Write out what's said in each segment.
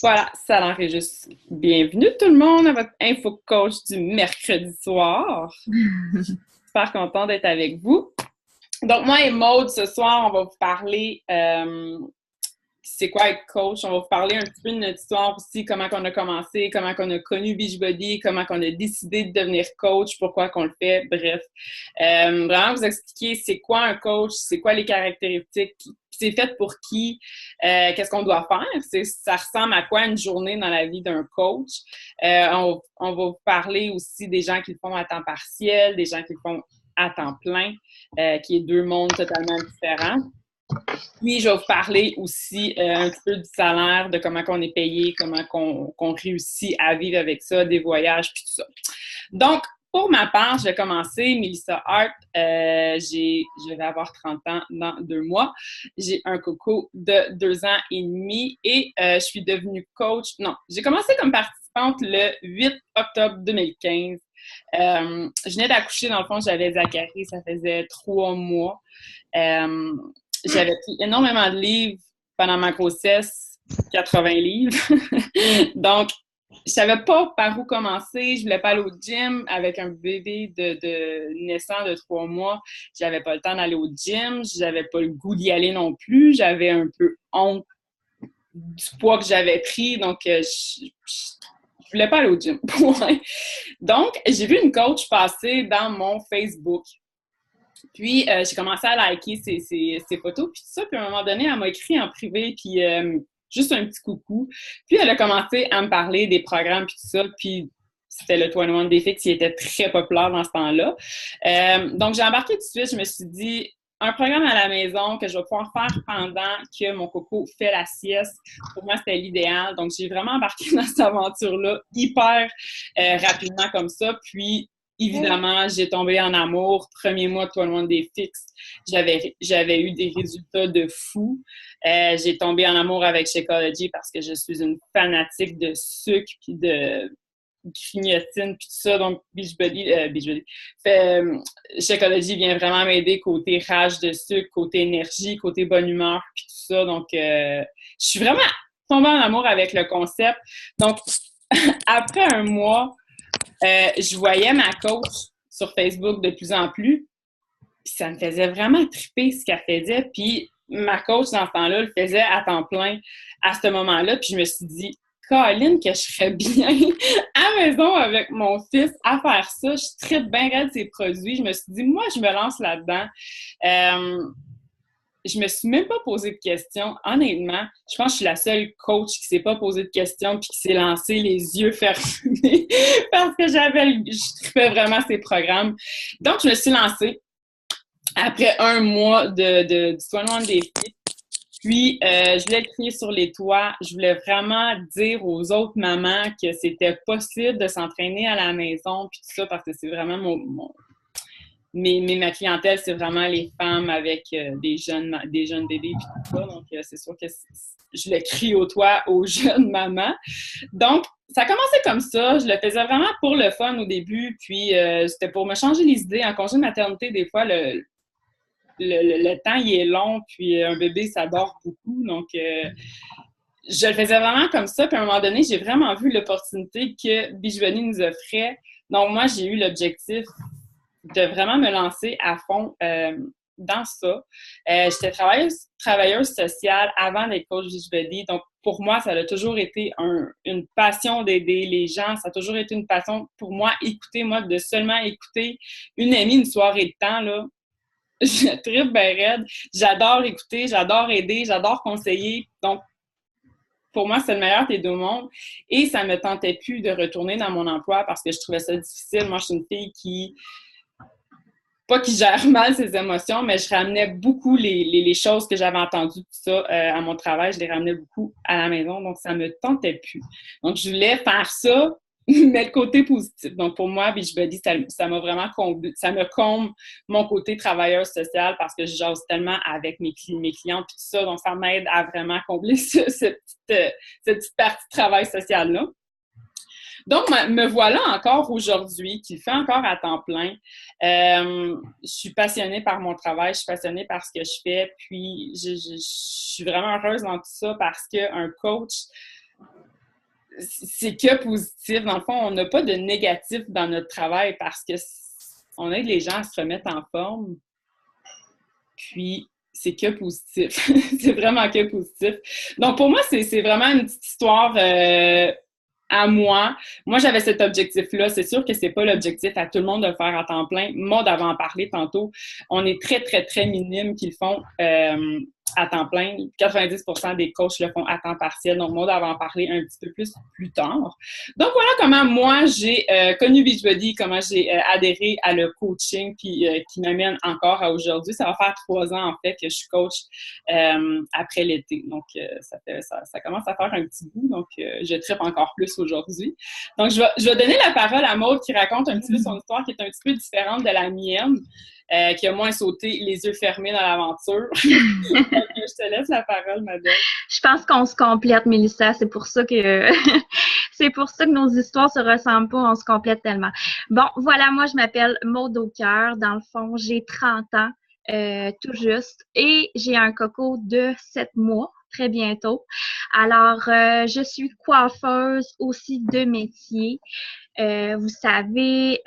Voilà, ça l'enregistre. Bienvenue tout le monde à votre info coach du mercredi soir. Super content d'être avec vous. Donc, moi et Maude, ce soir, on va vous parler c'est quoi être coach. On va vous parler un petit peu de notre histoire aussi, comment on a commencé, comment on a connu Beachbody, comment on a décidé de devenir coach, pourquoi qu'on le fait, bref. Vraiment vous expliquer c'est quoi un coach, c'est quoi les caractéristiques, c'est fait pour qui, qu'est-ce qu'on doit faire, ça ressemble à quoi une journée dans la vie d'un coach. On va vous parler aussi des gens qui le font à temps partiel, des gens qui le font à temps plein, qui est deux mondes totalement différents. Puis, je vais vous parler aussi un petit peu du salaire, de comment on est payé, comment qu'on réussit à vivre avec ça, des voyages, puis tout ça. Donc, pour ma part, je vais commencer. Melissa Hart, je vais avoir 30 ans dans 2 mois. J'ai un coco de 2 ans et demi et je suis devenue coach. Non, j'ai commencé comme participante le 8 octobre 2015. Je venais d'accoucher, dans le fond, j'avais Zachary, ça faisait 3 mois. J'avais pris énormément de livres pendant ma grossesse, 80 livres. Donc, je savais pas par où commencer. Je voulais pas aller au gym avec un bébé de naissant de 3 mois. J'avais pas le temps d'aller au gym. J'avais pas le goût d'y aller non plus. J'avais un peu honte du poids que j'avais pris. Donc, je voulais pas aller au gym. Donc, j'ai vu une coach passer dans mon Facebook. Puis, j'ai commencé à liker ses photos, puis tout ça. Puis, à un moment donné, elle m'a écrit en privé, puis juste un petit coucou. Puis, elle a commencé à me parler des programmes, puis tout ça. Puis, c'était le 21 Day Fix qui était très populaire dans ce temps-là. Donc, j'ai embarqué tout de suite. Je me suis dit, un programme à la maison que je vais pouvoir faire pendant que mon coco fait la sieste. Pour moi, c'était l'idéal. Donc, j'ai vraiment embarqué dans cette aventure-là hyper rapidement comme ça. Puis, évidemment, j'ai tombé en amour. Premier mois de 21 Day Fix, j'avais eu des résultats de fou. J'ai tombé en amour avec Shakeology parce que je suis une fanatique de sucre puis de grignotine puis tout ça. Donc, Beachbody Shakeology vient vraiment m'aider côté rage de sucre, côté énergie, côté bonne humeur puis tout ça. Donc, je suis vraiment tombée en amour avec le concept. Donc, après un mois, je voyais ma coach sur Facebook de plus en plus, puis ça me faisait vraiment triper ce qu'elle faisait. Puis ma coach, dans ce temps-là, le faisait à temps plein à ce moment-là. Puis je me suis dit, Colin, que je serais bien à la maison avec mon fils à faire ça. Je tripe bien raide ses produits. Je me suis dit, moi, je me lance là-dedans. Je me suis même pas posé de questions. Honnêtement, je pense que je suis la seule coach qui s'est pas posé de questions puis qui s'est lancée les yeux fermés parce que je tripais vraiment ces programmes. Donc, je me suis lancée après un mois du 21 Day Fix. Puis, je voulais le crier sur les toits. Je voulais vraiment dire aux autres mamans que c'était possible de s'entraîner à la maison puis tout ça parce que c'est vraiment ma clientèle, c'est vraiment les femmes avec des jeunes bébés et tout ça. Donc, c'est sûr que je le crie au toit aux jeunes mamans. Donc, ça a commencé comme ça. Je le faisais vraiment pour le fun au début. Puis, c'était pour me changer les idées. En congé de maternité, des fois, le temps, il est long. Puis, un bébé, ça dort beaucoup. Donc, je le faisais vraiment comme ça. Puis, à un moment donné, j'ai vraiment vu l'opportunité que Beachbody nous offrait. Donc, moi, j'ai eu l'objectif de vraiment me lancer à fond dans ça. J'étais travailleuse sociale avant d'être coach Beachbody. Donc, pour moi, ça a toujours été une passion d'aider les gens. Ça a toujours été une passion pour moi, de seulement écouter une amie une soirée de temps, là. Je tripe bien raide. J'adore écouter, j'adore aider, j'adore conseiller. Donc, pour moi, c'est le meilleur des deux mondes. Et ça me tentait plus de retourner dans mon emploi parce que je trouvais ça difficile. Moi, je suis une fille pas qui gère mal ses émotions, mais je ramenais beaucoup les choses que j'avais entendues, tout ça, à mon travail, je les ramenais beaucoup à la maison, donc ça me tentait plus. Donc, je voulais faire ça, mais le côté positif. Donc, pour moi, Beachbody, ça m'a vraiment comblé, ça me comble mon côté travailleur social parce que je jase tellement avec mes clients puis tout ça, donc ça m'aide à vraiment combler cette petite partie de travail social-là. Donc, me voilà encore aujourd'hui, qui le fait encore à temps plein. Je suis passionnée par mon travail, je suis passionnée par ce que je fais, puis je suis vraiment heureuse dans tout ça parce qu'un coach, c'est que positif. Dans le fond, on n'a pas de négatif dans notre travail parce que on aide les gens à se remettre en forme. Puis, c'est que positif. C'est vraiment que positif. Donc, pour moi, c'est vraiment une petite histoire à moi. Moi, j'avais cet objectif-là. C'est sûr que c'est pas l'objectif à tout le monde de le faire à temps plein. Maud avait en parlé tantôt. On est très, très, très minimes qui le font à temps plein. 90% des coachs le font à temps partiel. Donc, Maud va en parler un petit peu plus tard. Donc, voilà comment moi, j'ai connu Beachbody, comment j'ai adhéré à le coaching, puis qui m'amène encore à aujourd'hui. Ça va faire 3 ans, en fait, que je suis coach après l'été. Donc, ça commence à faire un petit bout. Donc, je trippe encore plus aujourd'hui. Donc, je vais donner la parole à Maud qui raconte un petit peu son histoire qui est un petit peu différente de la mienne. Qui a moins sauté les yeux fermés dans l'aventure. Donc, je te laisse la parole, ma belle. Je pense qu'on se complète, Mélissa. C'est pour ça que c'est pour ça que nos histoires se ressemblent pas. On se complète tellement. Bon, voilà, moi, je m'appelle Maud Aucoeur. Dans le fond, j'ai 30 ans, tout juste. Et j'ai un coco de 7 mois, très bientôt. Alors, je suis coiffeuse aussi de métier. Vous savez,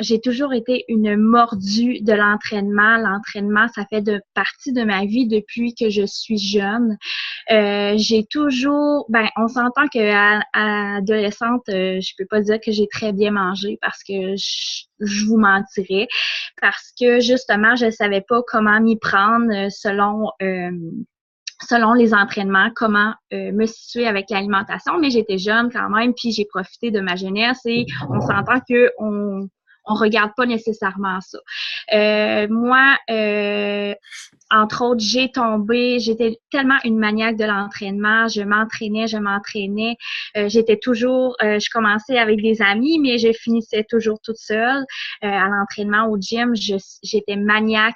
j'ai toujours été une mordue de l'entraînement. L'entraînement, ça fait partie de ma vie depuis que je suis jeune. J'ai toujours, on s'entend qu'à adolescente, je peux pas dire que j'ai très bien mangé parce que je vous mentirais. Parce que justement, je savais pas comment m'y prendre selon les entraînements, comment me situer avec l'alimentation, mais j'étais jeune quand même, puis j'ai profité de ma jeunesse et on s'entend qu'on regarde pas nécessairement ça. Moi, entre autres, j'étais tellement une maniaque de l'entraînement, je m'entraînais. J'étais toujours, je commençais avec des amis, mais je finissais toujours toute seule à l'entraînement au gym. J'étais maniaque.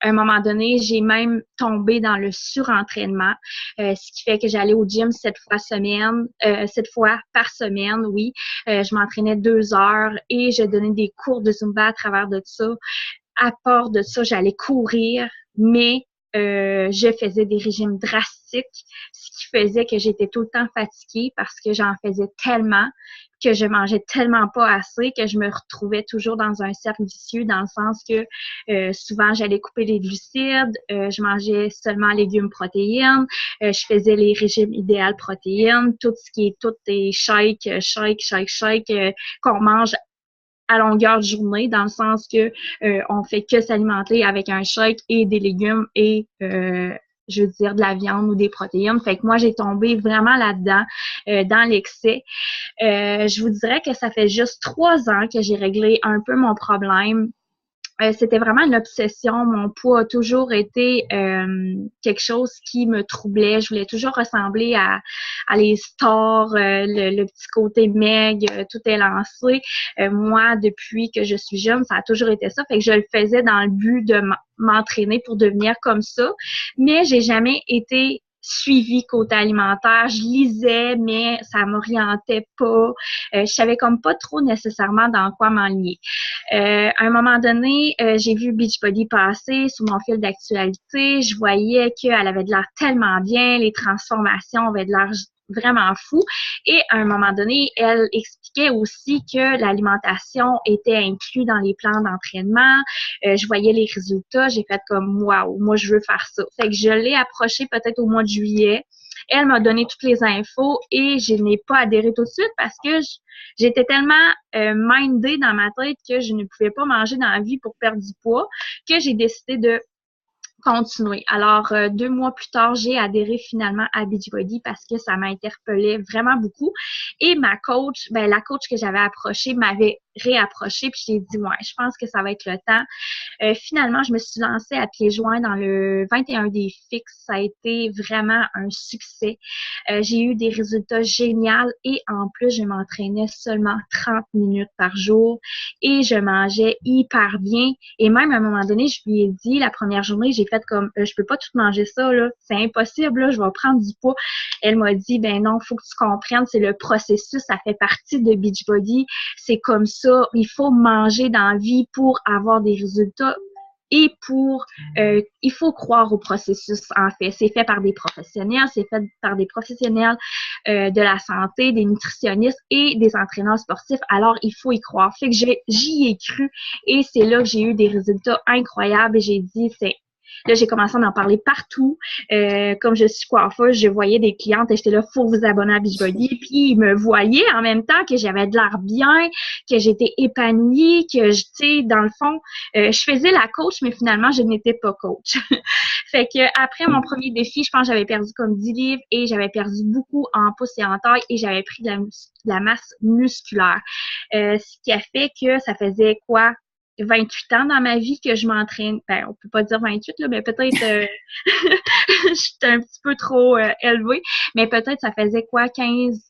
À un moment donné, j'ai même tombé dans le surentraînement, ce qui fait que j'allais au gym 7 fois par semaine, oui. Je m'entraînais 2 heures et je donnais des cours de Zumba à travers de ça. À part de ça, j'allais courir, mais je faisais des régimes drastiques, ce qui faisait que j'étais tout le temps fatiguée parce que j'en faisais tellement, que je mangeais tellement pas assez, que je me retrouvais toujours dans un cercle vicieux, dans le sens que souvent j'allais couper les glucides, je mangeais seulement légumes protéines, je faisais les régimes idéal protéines, tout les shakes qu'on mange à longueur de journée, dans le sens que on fait que s'alimenter avec un shake et des légumes et je veux dire de la viande ou des protéines. Fait que moi, j'ai tombé vraiment là-dedans, dans l'excès. Je vous dirais que ça fait juste 3 ans que j'ai réglé un peu mon problème. C'était vraiment une obsession. Mon poids a toujours été quelque chose qui me troublait. Je voulais toujours ressembler à les stars, le petit côté meg, tout est lancé. Moi, depuis que je suis jeune, ça a toujours été ça. Fait que je le faisais dans le but de m'entraîner pour devenir comme ça. Mais j'ai jamais été suivi côté alimentaire. Je lisais, mais ça m'orientait pas. Je savais comme pas trop nécessairement dans quoi m'enligner. À un moment donné, j'ai vu Beachbody passer sur mon fil d'actualité. Je voyais qu'elle avait de l'air tellement bien, les transformations avaient de l'air vraiment fou. Et à un moment donné, elle expliquait aussi que l'alimentation était inclue dans les plans d'entraînement. Je voyais les résultats. J'ai fait comme, waouh, moi, je veux faire ça. Fait que je l'ai approchée peut-être au mois de juillet. Elle m'a donné toutes les infos et je n'ai pas adhéré tout de suite parce que j'étais tellement mindée dans ma tête que je ne pouvais pas manger dans la vie pour perdre du poids que j'ai décidé de continuer. Alors, 2 mois plus tard, j'ai adhéré finalement à Beachbody parce que ça m'interpellait vraiment beaucoup. Et ma coach, la coach que j'avais approchée m'avait réapprochée, puis j'ai dit, ouais, je pense que ça va être le temps. Finalement, je me suis lancée à pieds joints dans le 21 des fixes. Ça a été vraiment un succès. J'ai eu des résultats géniaux et en plus, je m'entraînais seulement 30 minutes par jour et je mangeais hyper bien. Et même à un moment donné, je lui ai dit, la première journée, j'ai fait comme, je peux pas tout manger ça, là. C'est impossible, là. Je vais prendre du poids. Elle m'a dit, ben non, faut que tu comprennes, c'est le processus, ça fait partie de Beachbody. C'est comme ça. Il faut manger dans la vie pour avoir des résultats. et il faut croire au processus, en fait. C'est fait par des professionnels, c'est fait par des professionnels de la santé, des nutritionnistes et des entraîneurs sportifs. Alors, il faut y croire. Fait que j'y ai cru et c'est là que j'ai eu des résultats incroyables et j'ai dit, là, j'ai commencé à en parler partout. Comme je suis coiffeuse, je voyais des clientes et j'étais là, faut vous abonner à Beachbody. Puis ils me voyaient en même temps que j'avais de l'air bien, que j'étais épanouie, que, tu sais, dans le fond, je faisais la coach, mais finalement, je n'étais pas coach. Fait que après mon premier défi, je pense que j'avais perdu comme 10 livres et j'avais perdu beaucoup en pouce et en taille et j'avais pris de la masse musculaire. Ce qui a fait que ça faisait quoi? 28 ans dans ma vie que je m'entraîne. Ben, on peut pas dire 28, là, mais peut-être j'étais un petit peu trop élevée. Mais peut-être ça faisait quoi, 15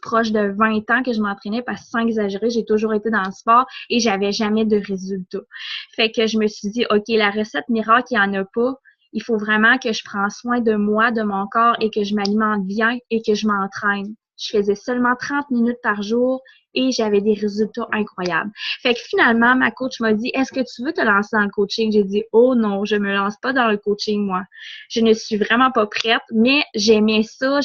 proches de 20 ans que je m'entraînais parce que sans exagérer, j'ai toujours été dans le sport et j'avais jamais de résultats. Fait que je me suis dit, OK, la recette miracle, il n'y en a pas. Il faut vraiment que je prenne soin de moi, de mon corps et que je m'alimente bien et que je m'entraîne. Je faisais seulement 30 minutes par jour et j'avais des résultats incroyables. Fait que finalement, ma coach m'a dit, est-ce que tu veux te lancer dans le coaching? J'ai dit, oh non, je me lance pas dans le coaching, moi. Je ne suis vraiment pas prête, mais j'aimais ça,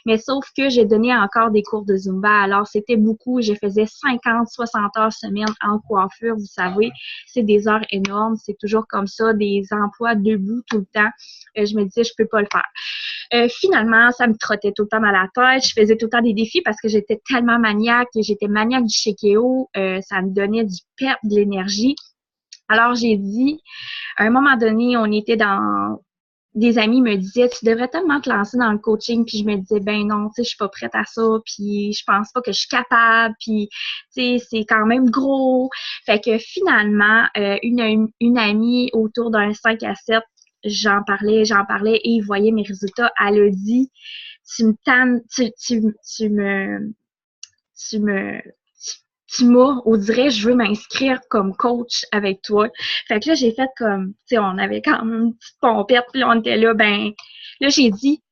mais sauf que j'ai donné encore des cours de Zumba. Alors, c'était beaucoup. Je faisais 50, 60 heures semaine en coiffure, vous savez. C'est des heures énormes. C'est toujours comme ça, des emplois debout tout le temps. Je me disais, je peux pas le faire. Finalement, ça me trottait tout le temps dans la tête. Je faisais tout le temps des défis parce que j'étais tellement maniaque. J'étais maniaque du Shake-It-O. Ça me donnait du pep, de l'énergie. Alors, j'ai dit, à un moment donné, on était dans... Des amis me disaient, tu devrais tellement te lancer dans le coaching. Puis je me disais, ben non, tu sais, je suis pas prête à ça. Puis je pense pas que je suis capable. Puis, tu sais, c'est quand même gros. Fait que finalement, une amie autour d'un 5 à 7, j'en parlais et il voyait mes résultats. Elle a dit, tu me tannes, tu m'as, on dirait, je veux m'inscrire comme coach avec toi. Fait que là, j'ai fait comme, tu sais, on avait quand même une petite pompette, puis là, on était là, ben, là, j'ai dit,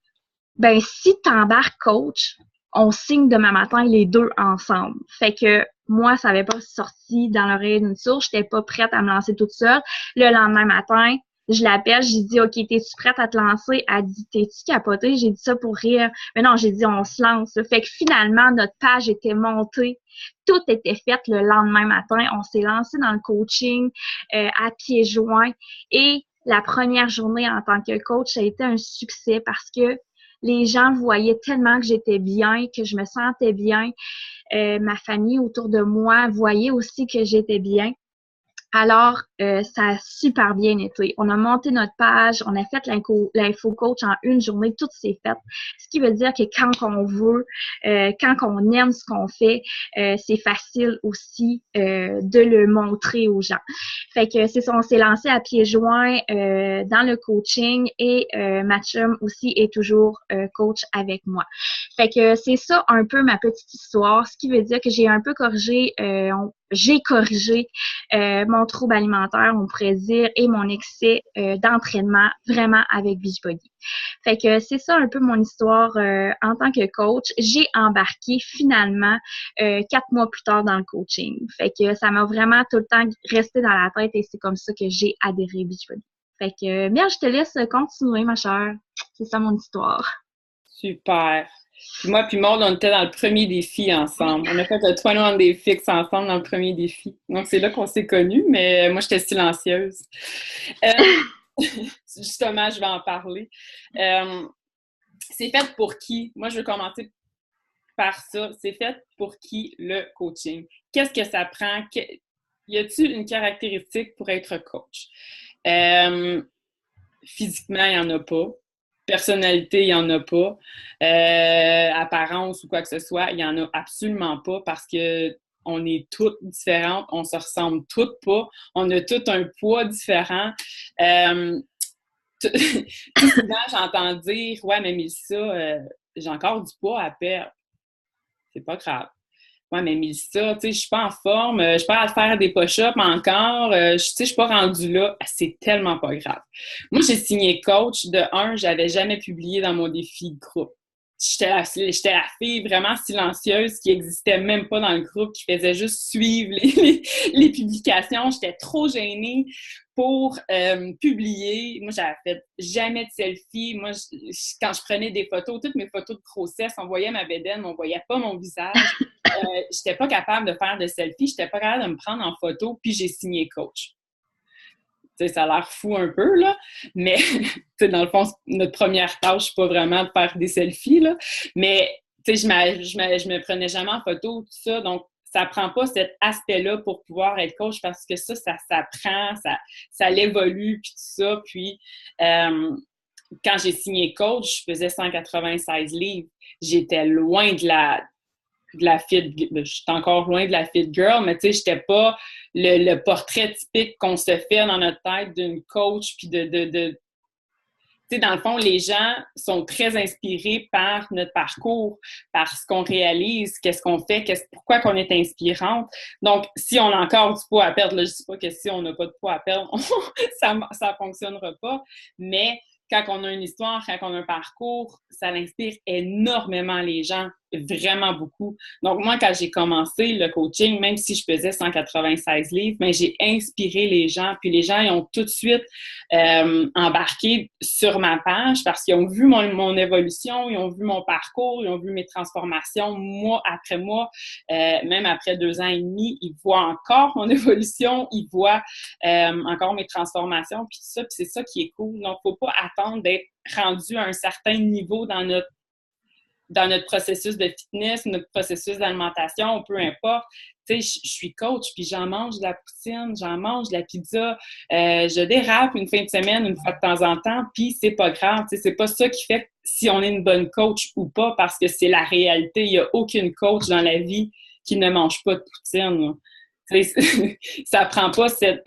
ben, si t'embarques coach, on signe demain matin les deux ensemble. Fait que moi, ça n'avait pas sorti dans l'oreille d'une source, j'étais pas prête à me lancer toute seule. Le lendemain matin, je l'appelle, j'ai dit, OK, t'es-tu prête à te lancer? Elle dit, t'es-tu capotée? J'ai dit ça pour rire. Mais non, j'ai dit, on se lance. Fait que finalement, notre page était montée. Tout était fait le lendemain matin. On s'est lancé dans le coaching à pieds joints. Et la première journée en tant que coach, ça a été un succès parce que les gens voyaient tellement que j'étais bien, que je me sentais bien. Ma famille autour de moi voyait aussi que j'étais bien. Alors, ça a super bien été. On a monté notre page, on a fait l'info coach en une journée, tout s'est fait. Ce qui veut dire que quand on veut, quand on aime ce qu'on fait, c'est facile aussi de le montrer aux gens. Fait que c'est ça, on s'est lancé à pieds joints dans le coaching et ma chum aussi est toujours coach avec moi. Fait que c'est ça un peu ma petite histoire, ce qui veut dire que j'ai un peu corrigé, j'ai corrigé mon trouble alimentaire, on pourrait dire, et mon excès d'entraînement vraiment avec Beachbody. Fait que c'est ça un peu mon histoire en tant que coach. J'ai embarqué finalement 4 mois plus tard dans le coaching. Fait que ça m'a vraiment tout le temps resté dans la tête et c'est comme ça que j'ai adhéré à Beachbody. Fait que, bien, je te laisse continuer, ma chère. C'est ça mon histoire. Super. Puis moi puis Maud, on était dans le premier défi ensemble. On a fait le 21 Day Fix ensemble dans le premier défi. Donc, c'est là qu'on s'est connus, mais moi, j'étais silencieuse. Justement, je vais en parler. C'est fait pour qui? Moi, je veux commencer par ça. C'est fait pour qui, le coaching? Qu'est-ce que ça prend? Y a-t-il une caractéristique pour être coach? Physiquement, il n'y en a pas. Personnalité, il n'y en a pas. Apparence ou quoi que ce soit, il n'y en a absolument pas parce que on est toutes différentes, on se ressemble toutes pas, on a toutes un poids différent. Tout souvent, j'entends dire « Ouais, mais Mélissa, j'ai encore du poids à perdre. » C'est pas grave. Ouais, mais Mélissa, tu sais, je suis pas en forme, je suis pas à faire des push-ups encore, tu sais, je suis pas rendue là. C'est tellement pas grave. Moi, j'ai signé coach. De un, j'avais jamais publié dans mon défi de groupe. j'étais la fille vraiment silencieuse qui n'existait même pas dans le groupe, qui faisait juste suivre les publications. J'étais trop gênée pour publier. Moi, j'avais fait jamais de selfie. Moi, quand je prenais des photos, toutes mes photos de grossesse, on voyait ma bédaine, on voyait pas mon visage. J'étais pas capable de faire de selfie, j'étais pas capable de me prendre en photo, puis j'ai signé coach. T'sais, ça a l'air fou un peu, là, mais dans le fond, notre première tâche, c'est pas vraiment de faire des selfies, là, mais je me prenais jamais en photo, tout ça, donc ça prend pas cet aspect-là pour pouvoir être coach parce que ça s'apprend, ça l'évolue, puis tout ça, puis quand j'ai signé coach, je faisais 196 livres, j'étais loin de la fit, je suis encore loin de la fit girl, mais tu sais, j'étais pas le portrait typique qu'on se fait dans notre tête d'une coach, puis tu sais, dans le fond, les gens sont très inspirés par notre parcours, par ce qu'on réalise, qu'est-ce qu'on fait, pourquoi qu'on est inspirante. Donc, si on a encore du poids à perdre, là, je dis pas que si on n'a pas de poids à perdre, ça fonctionnera pas, mais quand on a une histoire, quand on a un parcours, ça inspire énormément les gens, vraiment beaucoup. Donc, moi, quand j'ai commencé le coaching, même si je pesais 196 livres, mais j'ai inspiré les gens, puis les gens, ils ont tout de suite embarqué sur ma page parce qu'ils ont vu mon évolution, ils ont vu mon parcours, ils ont vu mes transformations, mois après mois, même après 2 ans et demi, ils voient encore mon évolution, ils voient encore mes transformations, puis tout ça, puis c'est ça qui est cool. Donc, faut pas attendre d'être rendu à un certain niveau dans notre processus de fitness, notre processus d'alimentation, peu importe. Tu sais, je suis coach, puis j'en mange de la poutine, j'en mange de la pizza, je dérape une fin de semaine, une fois de temps en temps, puis c'est pas grave. Tu sais, c'est pas ça qui fait si on est une bonne coach ou pas, parce que c'est la réalité. Il y a aucune coach dans la vie qui ne mange pas de poutine. Tu sais, ça prend pas cette...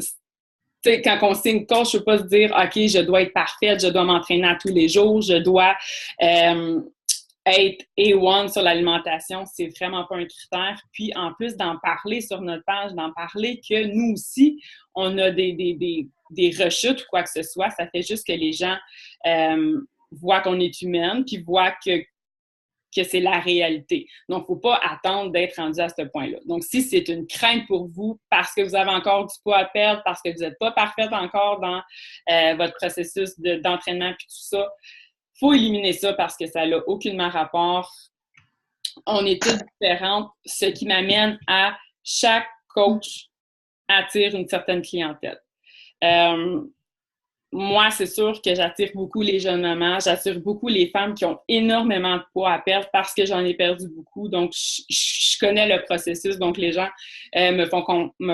Tu sais, quand on signe coach, je ne peux pas se dire « OK, je dois être parfaite, je dois m'entraîner à tous les jours, je dois être A1 sur l'alimentation. » C'est vraiment pas un critère. Puis, en plus d'en parler sur notre page, d'en parler que nous aussi, on a des rechutes ou quoi que ce soit, ça fait juste que les gens voient qu'on est humaine, puis voient que c'est la réalité. Donc, il ne faut pas attendre d'être rendu à ce point-là. Donc, si c'est une crainte pour vous parce que vous avez encore du poids à perdre, parce que vous n'êtes pas parfaite encore dans votre processus d'entraînement puis tout ça, il faut éliminer ça parce que ça n'a aucunement rapport. On est toutes différentes, ce qui m'amène à chaque coach attire une certaine clientèle. Moi, c'est sûr que j'attire beaucoup les jeunes mamans, j'attire beaucoup les femmes qui ont énormément de poids à perdre parce que j'en ai perdu beaucoup. Donc, je connais le processus. Donc, les gens me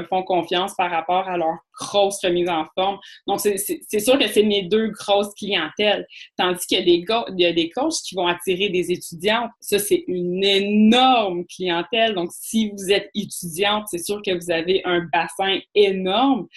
font confiance par rapport à leur grosse remise en forme. Donc, c'est sûr que c'est mes 2 grosses clientèles. Tandis qu'il y a des coachs qui vont attirer des étudiantes. Ça, c'est une énorme clientèle. Donc, si vous êtes étudiante, c'est sûr que vous avez un bassin énorme.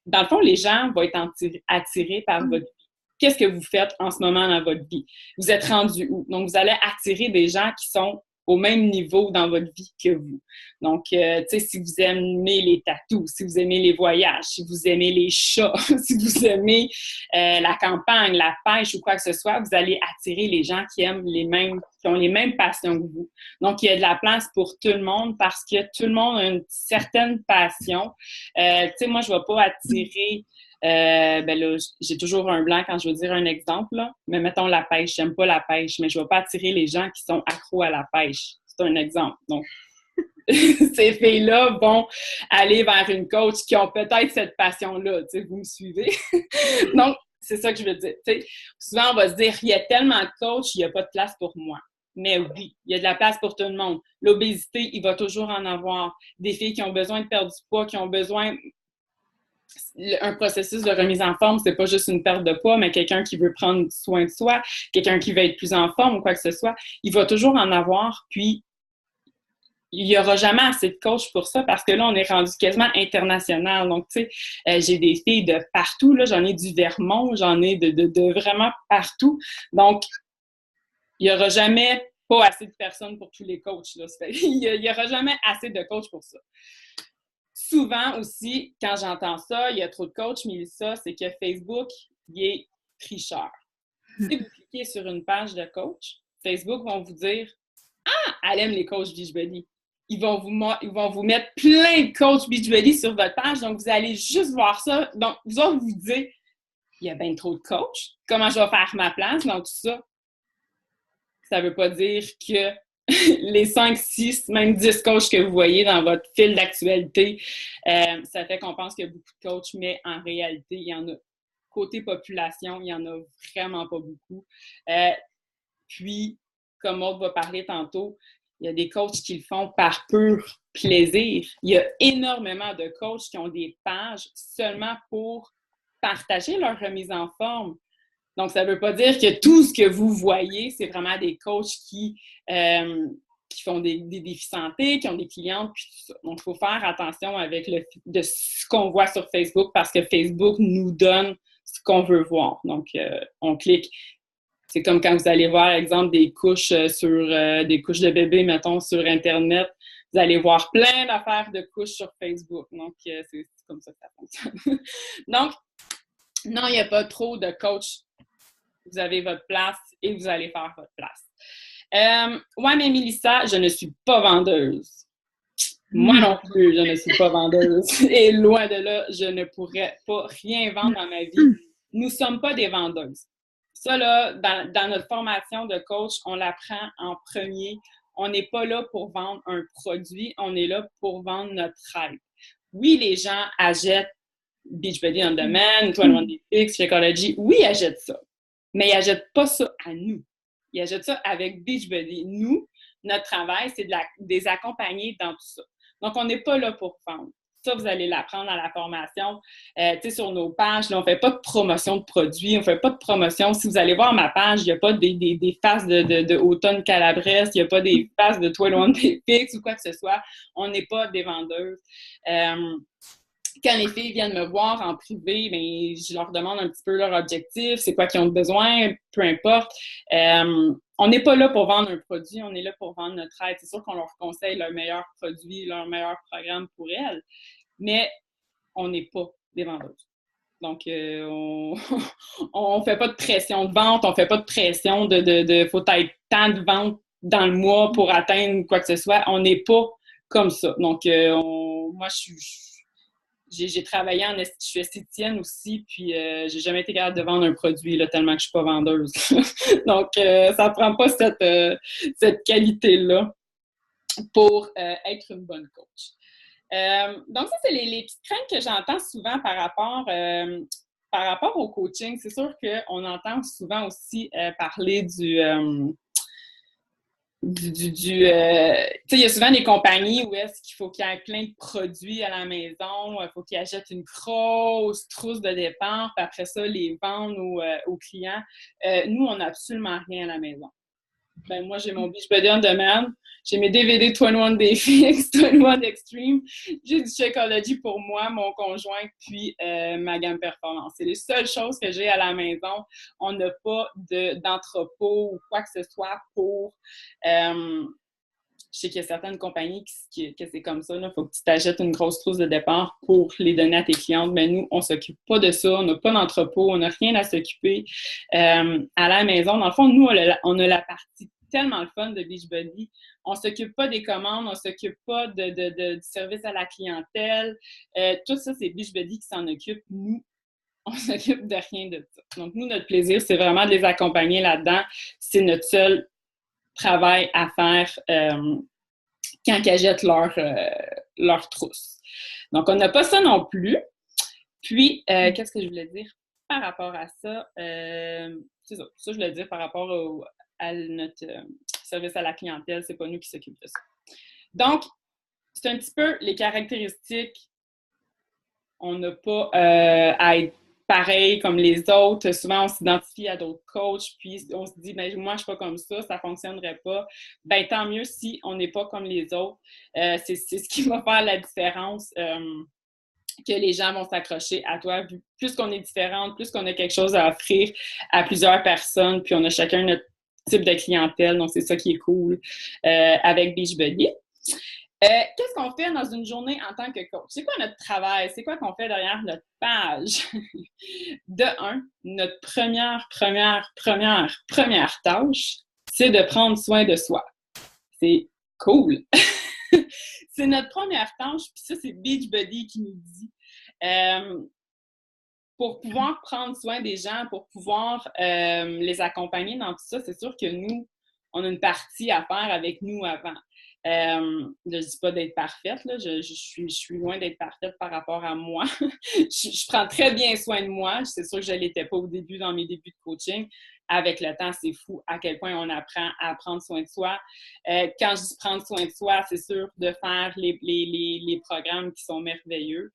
Dans le fond, les gens vont être attirés par votre vie. Qu'est-ce que vous faites en ce moment dans votre vie? Vous êtes rendu où? Donc, vous allez attirer des gens qui sont au même niveau dans votre vie que vous. Donc, tu sais, si vous aimez les tatous, si vous aimez les voyages, si vous aimez les chats, si vous aimez la campagne, la pêche ou quoi que ce soit, vous allez attirer les gens qui aiment qui ont les mêmes passions que vous. Donc, il y a de la place pour tout le monde parce que tout le monde a une certaine passion. Tu sais, moi, je ne vais pas attirer... ben là, j'ai toujours un blanc quand je veux dire un exemple, là. Mais mettons la pêche, j'aime pas la pêche, mais je vais pas attirer les gens qui sont accros à la pêche. C'est un exemple. Donc, ces filles-là vont aller vers une coach qui ont peut-être cette passion-là, tu sais, vous me suivez? Donc, c'est ça que je veux dire. Tu sais, souvent, on va se dire, il y a tellement de coachs, il n'y a pas de place pour moi. Mais oui, il y a de la place pour tout le monde. L'obésité, il va toujours en avoir. Des filles qui ont besoin de perdre du poids, qui ont besoin... Un processus de remise en forme, c'est pas juste une perte de poids, mais quelqu'un qui veut prendre soin de soi, quelqu'un qui veut être plus en forme ou quoi que ce soit, il va toujours en avoir, puis il n'y aura jamais assez de coachs pour ça parce que là, on est rendu quasiment international. Donc, tu sais, j'ai des filles de partout, là, j'en ai du Vermont, j'en ai de vraiment partout. Donc, il n'y aura jamais pas assez de personnes pour tous les coachs, là. Il n'y aura jamais assez de coachs pour ça. Souvent aussi, quand j'entends ça, il y a trop de coachs, mais ça, c'est que Facebook, il est tricheur. Si vous cliquez sur une page de coach, Facebook vont vous dire « Ah, elle aime les coachs Beachbody ». Ils vont vous mettre plein de coachs Beachbody sur votre page, donc vous allez juste voir ça. Donc, vous allez vous dire « Il y a bien trop de coachs. Comment je vais faire ma place dans tout ça? » Ça ne veut pas dire que les 5, 6, même 10 coachs que vous voyez dans votre fil d'actualité, ça fait qu'on pense qu'il y a beaucoup de coachs, mais en réalité, il y en a. Côté population, il n'y en a vraiment pas beaucoup. Puis, comme Maud va parler tantôt, il y a des coachs qui le font par pur plaisir. Il y a énormément de coachs qui ont des pages seulement pour partager leur remise en forme. Donc, ça ne veut pas dire que tout ce que vous voyez, c'est vraiment des coachs qui font des défis santé, qui ont des clientes, puis tout ça. Donc, il faut faire attention avec de ce qu'on voit sur Facebook parce que Facebook nous donne ce qu'on veut voir. Donc, on clique. C'est comme quand vous allez voir, exemple, des couches des couches de bébé, mettons, sur Internet. Vous allez voir plein d'affaires de couches sur Facebook. Donc, c'est comme ça que ça fonctionne. Donc, non, il n'y a pas trop de coachs. Vous avez votre place et vous allez faire votre place. Ouais, mais Mélissa, je ne suis pas vendeuse. Moi non plus, je ne suis pas vendeuse. Et loin de là, je ne pourrais pas rien vendre dans ma vie. Nous ne sommes pas des vendeuses. Ça, là, dans notre formation de coach, on l'apprend en premier. On n'est pas là pour vendre un produit, on est là pour vendre notre rêve. Oui, les gens achètent Beachbody On Demand, 21 Day Fix, Shakeology. Oui, ils achètent ça. Mais ils n'achètent pas ça à nous. Ils achètent ça avec Beachbody. Nous, notre travail, c'est de les accompagner dans tout ça. Donc, on n'est pas là pour vendre. Ça, vous allez l'apprendre à la formation. Tu sais, sur nos pages, là, on ne fait pas de promotion de produits, on ne fait pas de promotion. Si vous allez voir ma page, il n'y a pas des faces de Automne Calabrese, il n'y a pas des faces de 21 Day Fix ou quoi que ce soit. On n'est pas des vendeuses. Quand les filles viennent me voir en privé, bien, je leur demande un petit peu leur objectif, c'est quoi qu'ils ont besoin, peu importe. On n'est pas là pour vendre un produit, on est là pour vendre notre aide. C'est sûr qu'on leur conseille leur meilleur produit, leur meilleur programme pour elles, mais on n'est pas des vendeuses. Donc, on fait pas de pression de vente, on fait pas de pression de faut être tant de ventes dans le mois pour atteindre quoi que ce soit. On n'est pas comme ça. Donc, moi, j'ai travaillé je suis esthéticienne aussi, puis j'ai jamais été capable de vendre un produit là, tellement que je suis pas vendeuse. Donc, ça prend pas cette qualité-là pour être une bonne coach. Donc, ça, c'est les petites craintes que j'entends souvent par rapport au coaching. C'est sûr qu'on entend souvent aussi parler tu sais, il y a souvent des compagnies où est-ce qu'il faut qu'il y ait plein de produits à la maison, il faut qu'ils achètent une grosse trousse de dépenses, puis après ça, les vendre aux clients. Nous, on n'a absolument rien à la maison. Ben, moi, j'ai mon Beachbody On Demand, j'ai mes DVD 21 Day Fix, 21 Extreme, j'ai du Shakeology pour moi, mon conjoint, puis ma gamme performance. C'est les seules choses que j'ai à la maison. On n'a pas d'entrepôt ou quoi que ce soit pour... je sais qu'il y a certaines compagnies que c'est comme ça. Il faut que tu t'achètes une grosse trousse de départ pour les donner à tes clientes. Mais nous, on ne s'occupe pas de ça. On n'a pas d'entrepôt. On n'a rien à s'occuper à la maison. Dans le fond, nous, on a la partie tellement le fun de Beachbody. On ne s'occupe pas des commandes. On ne s'occupe pas du service à la clientèle. Tout ça, c'est Beachbody qui s'en occupe. Nous, on ne s'occupe de rien de ça. Donc, nous, notre plaisir, c'est vraiment de les accompagner là-dedans. C'est notre seul travail à faire quand ils achètent leur trousse. Donc, on n'a pas ça non plus. Puis, qu'est-ce que je voulais dire par rapport à ça? C'est ça. Ça, je voulais dire par rapport à notre service à la clientèle. C'est pas nous qui s'occupent de ça. Donc, c'est un petit peu les caractéristiques. On n'a pas à être pareil comme les autres. Souvent, on s'identifie à d'autres coachs, puis on se dit, ben moi, je suis pas comme ça ne fonctionnerait pas. Ben tant mieux si on n'est pas comme les autres. C'est ce qui va faire la différence, que les gens vont s'accrocher à toi. Plus qu'on est différente, plus qu'on a quelque chose à offrir à plusieurs personnes, puis on a chacun notre type de clientèle, donc c'est ça qui est cool avec Beachbody. Qu'est-ce qu'on fait dans une journée en tant que coach? C'est quoi notre travail? C'est quoi qu'on fait derrière notre page? De un, notre première tâche, c'est de prendre soin de soi. C'est cool! C'est notre première tâche, puis ça, c'est Beachbody qui nous dit. Pour pouvoir prendre soin des gens, pour pouvoir les accompagner dans tout ça, c'est sûr que nous, on a une partie à faire avec nous avant. Je ne dis pas d'être parfaite, là. Je suis loin d'être parfaite par rapport à moi. je prends très bien soin de moi. C'est sûr que je ne l'étais pas au début, dans mes débuts de coaching. Avec le temps, c'est fou à quel point on apprend à prendre soin de soi. Quand je dis prendre soin de soi, c'est sûr de faire les programmes qui sont merveilleux.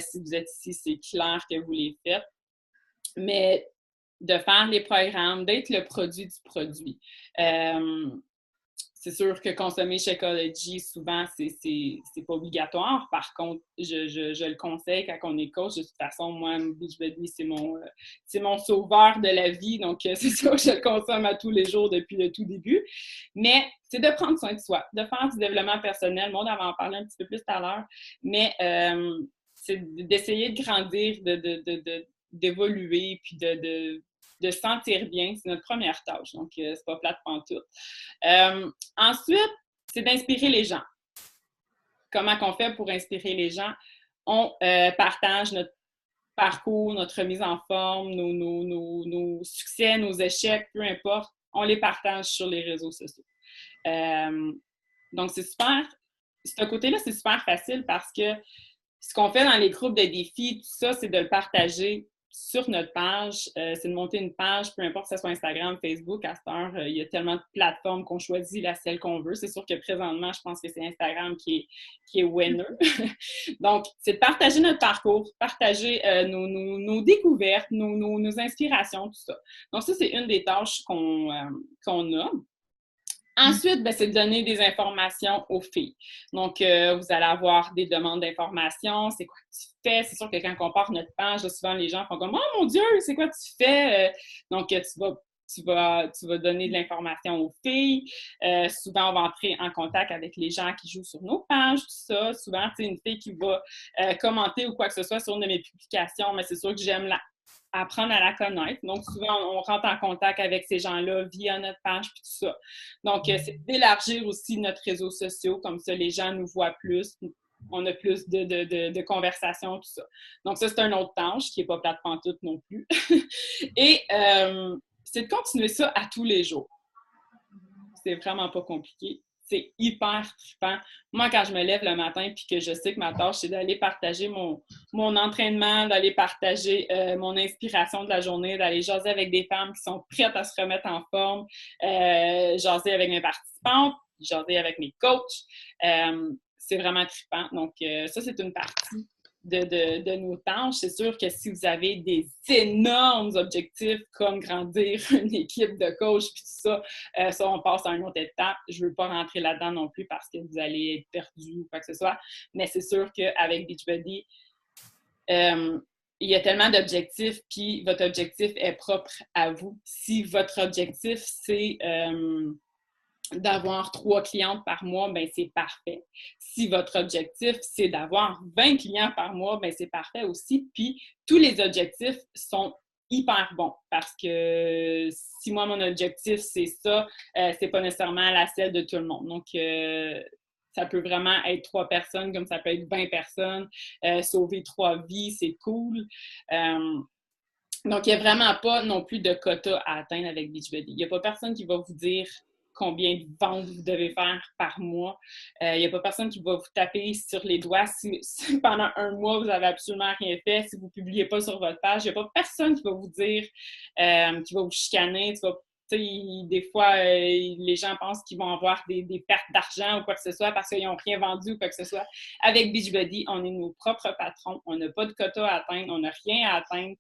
Si vous êtes ici, c'est clair que vous les faites. Mais de faire les programmes, d'être le produit du produit. C'est sûr que consommer Shakeology, souvent, c'est pas obligatoire. Par contre, je le conseille quand on est coach. De toute façon, moi, Beachbody, c'est mon sauveur de la vie. Donc, c'est sûr que je le consomme à tous les jours depuis le tout début. Mais c'est de prendre soin de soi, de faire du développement personnel. Moi, on va en parler un petit peu plus tout à l'heure. Mais c'est d'essayer de grandir, d'évoluer, puis de se sentir bien. C'est notre première tâche. Donc, c'est pas plate pantoute. Ensuite, c'est d'inspirer les gens. Comment qu'on fait pour inspirer les gens? On partage notre parcours, notre mise en forme, nos succès, nos échecs, peu importe. On les partage sur les réseaux sociaux. Donc, c'est super. Ce côté-là, c'est super facile parce que ce qu'on fait dans les groupes de défis, tout ça, c'est de le partager sur notre page. C'est de monter une page, peu importe que ce soit Instagram, Facebook, à cette heure, il y a tellement de plateformes qu'on choisit celle qu'on veut. C'est sûr que présentement, je pense que c'est Instagram qui est winner. Donc, c'est de partager notre parcours, partager nos découvertes, nos inspirations, tout ça. Donc, ça, c'est une des tâches qu'on a. Ensuite, c'est de donner des informations aux filles. Donc, vous allez avoir des demandes d'informations. C'est quoi que tu fais? C'est sûr que quand on part notre page, là, souvent les gens font comme « Oh mon Dieu, c'est quoi que tu fais? » Donc, tu vas donner de l'information aux filles. Souvent, on va entrer en contact avec les gens qui jouent sur nos pages, tout ça. Souvent, c'est une fille qui va commenter ou quoi que ce soit sur une de mes publications, mais c'est sûr que j'aime apprendre à la connaître. Donc, souvent, on rentre en contact avec ces gens-là via notre page et tout ça. Donc, c'est d'élargir aussi notre réseau social, comme ça, les gens nous voient plus, on a plus de conversations, tout ça. Donc, ça, c'est un autre tâche qui n'est pas plate pantoute non plus. Et c'est de continuer ça à tous les jours. C'est vraiment pas compliqué. C'est hyper trippant. Moi, quand je me lève le matin puis que je sais que ma tâche, c'est d'aller partager mon entraînement, d'aller partager mon inspiration de la journée, d'aller jaser avec des femmes qui sont prêtes à se remettre en forme, jaser avec mes participantes, jaser avec mes coachs. C'est vraiment trippant. Donc, ça, c'est une partie de nos tâches. C'est sûr que si vous avez des énormes objectifs comme grandir une équipe de coach puis tout ça, ça, on passe à une autre étape. Je ne veux pas rentrer là-dedans non plus parce que vous allez être perdu ou quoi que ce soit. Mais c'est sûr qu'avec Beachbody, il y a tellement d'objectifs, puis votre objectif est propre à vous. Si votre objectif, c'est d'avoir 3 clientes par mois, ben c'est parfait. Si votre objectif, c'est d'avoir 20 clients par mois, ben c'est parfait aussi. Puis, tous les objectifs sont hyper bons parce que si moi, mon objectif, c'est ça, c'est pas nécessairement la celle de tout le monde. Donc, ça peut vraiment être 3 personnes, comme ça peut être 20 personnes. Sauver 3 vies, c'est cool. Donc, il n'y a vraiment pas non plus de quota à atteindre avec Beachbody. Il n'y a pas personne qui va vous dire combien de ventes vous devez faire par mois. Il n'y a pas personne qui va vous taper sur les doigts si pendant un mois, vous n'avez absolument rien fait, si vous ne publiez pas sur votre page. Il n'y a pas personne qui va vous dire, qui va vous chicaner. Des fois, les gens pensent qu'ils vont avoir des pertes d'argent ou quoi que ce soit parce qu'ils n'ont rien vendu ou quoi que ce soit. Avec Beachbody, on est nos propres patrons. On n'a pas de quota à atteindre. On n'a rien à atteindre.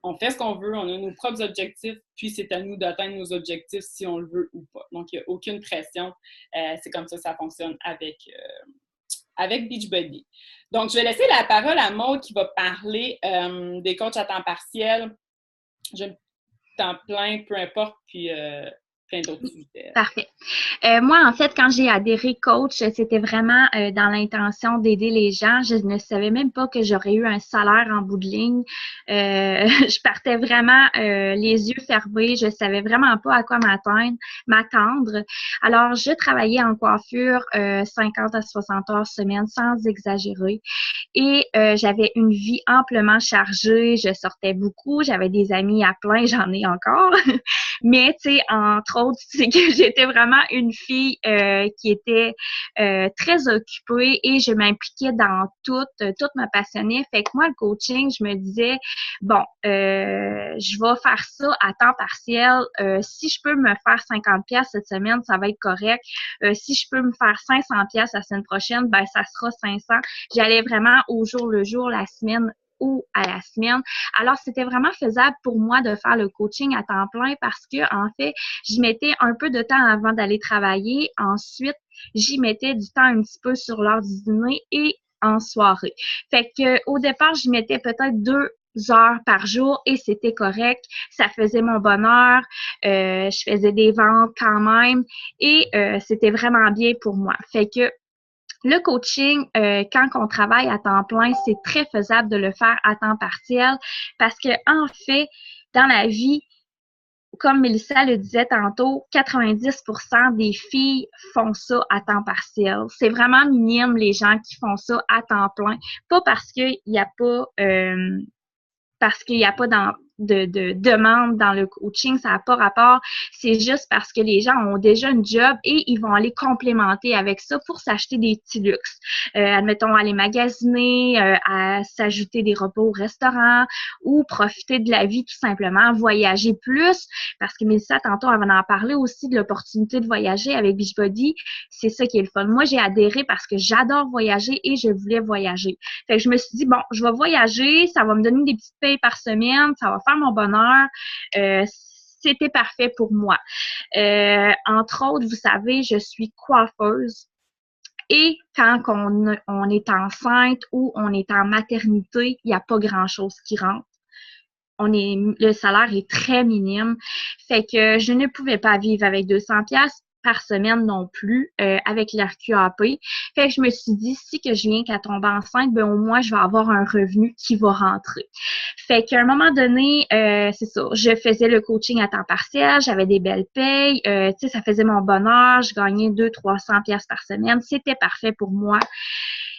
On fait ce qu'on veut, on a nos propres objectifs, puis c'est à nous d'atteindre nos objectifs si on le veut ou pas. Donc, il n'y a aucune pression. C'est comme ça que ça fonctionne avec Beachbody. Donc, je vais laisser la parole à Maud qui va parler des coachs à temps partiel, temps plein, peu importe, puis plein d'autres sujets. Parfait. Moi, en fait, quand j'ai adhéré coach, c'était vraiment dans l'intention d'aider les gens. Je ne savais même pas que j'aurais eu un salaire en bout de ligne. Je partais vraiment les yeux fermés. Je savais vraiment pas à quoi m'attendre. Alors, je travaillais en coiffure 50 à 60 heures semaine, sans exagérer. Et j'avais une vie amplement chargée. Je sortais beaucoup. J'avais des amis à plein. J'en ai encore. Mais, tu sais, entre autres, c'est que j'étais vraiment une fille qui était très occupée et je m'impliquais dans tout me passionnait. Fait que moi, le coaching, je me disais, bon, je vais faire ça à temps partiel. Si je peux me faire 50 pièces cette semaine, ça va être correct. Si je peux me faire 500 pièces la semaine prochaine, ben ça sera 500. J'allais vraiment au jour le jour, la semaine ou à la semaine. Alors, c'était vraiment faisable pour moi de faire le coaching à temps plein parce que, en fait, j'y mettais un peu de temps avant d'aller travailler. Ensuite, j'y mettais du temps un petit peu sur l'heure du dîner et en soirée. Fait que, au départ, j'y mettais peut-être 2 heures par jour et c'était correct. Ça faisait mon bonheur. Je faisais des ventes quand même et c'était vraiment bien pour moi. Fait que, le coaching, quand on travaille à temps plein, c'est très faisable de le faire à temps partiel parce que, en fait, dans la vie, comme Mélissa le disait tantôt, 90% des filles font ça à temps partiel. C'est vraiment minime les gens qui font ça à temps plein. Pas parce qu'il n'y a pas de demande dans le coaching, ça n'a pas rapport. C'est juste parce que les gens ont déjà une job et ils vont aller complémenter avec ça pour s'acheter des petits luxes. Admettons, aller magasiner, à s'ajouter des repas au restaurant ou profiter de la vie tout simplement, voyager plus. Parce que Mélissa, tantôt, elle va en parler aussi de l'opportunité de voyager avec Beachbody. C'est ça qui est le fun. Moi, j'ai adhéré parce que j'adore voyager et je voulais voyager. Fait que je me suis dit, bon, je vais voyager, ça va me donner des petites payes par semaine, ça va faire mon bonheur. C'était parfait pour moi. Entre autres, vous savez, je suis coiffeuse. Et quand on est enceinte ou on est en maternité, il n'y a pas grand-chose qui rentre. Le salaire est très minime. Fait que je ne pouvais pas vivre avec 200 pièces par semaine non plus avec l'RQAP. Fait que je me suis dit, si que je viens qu'à tomber enceinte, ben au moins, je vais avoir un revenu qui va rentrer. Fait qu'à un moment donné, c'est ça, je faisais le coaching à temps partiel, j'avais des belles payes, tu sais, ça faisait mon bonheur, je gagnais 200-300 pièces par semaine, c'était parfait pour moi.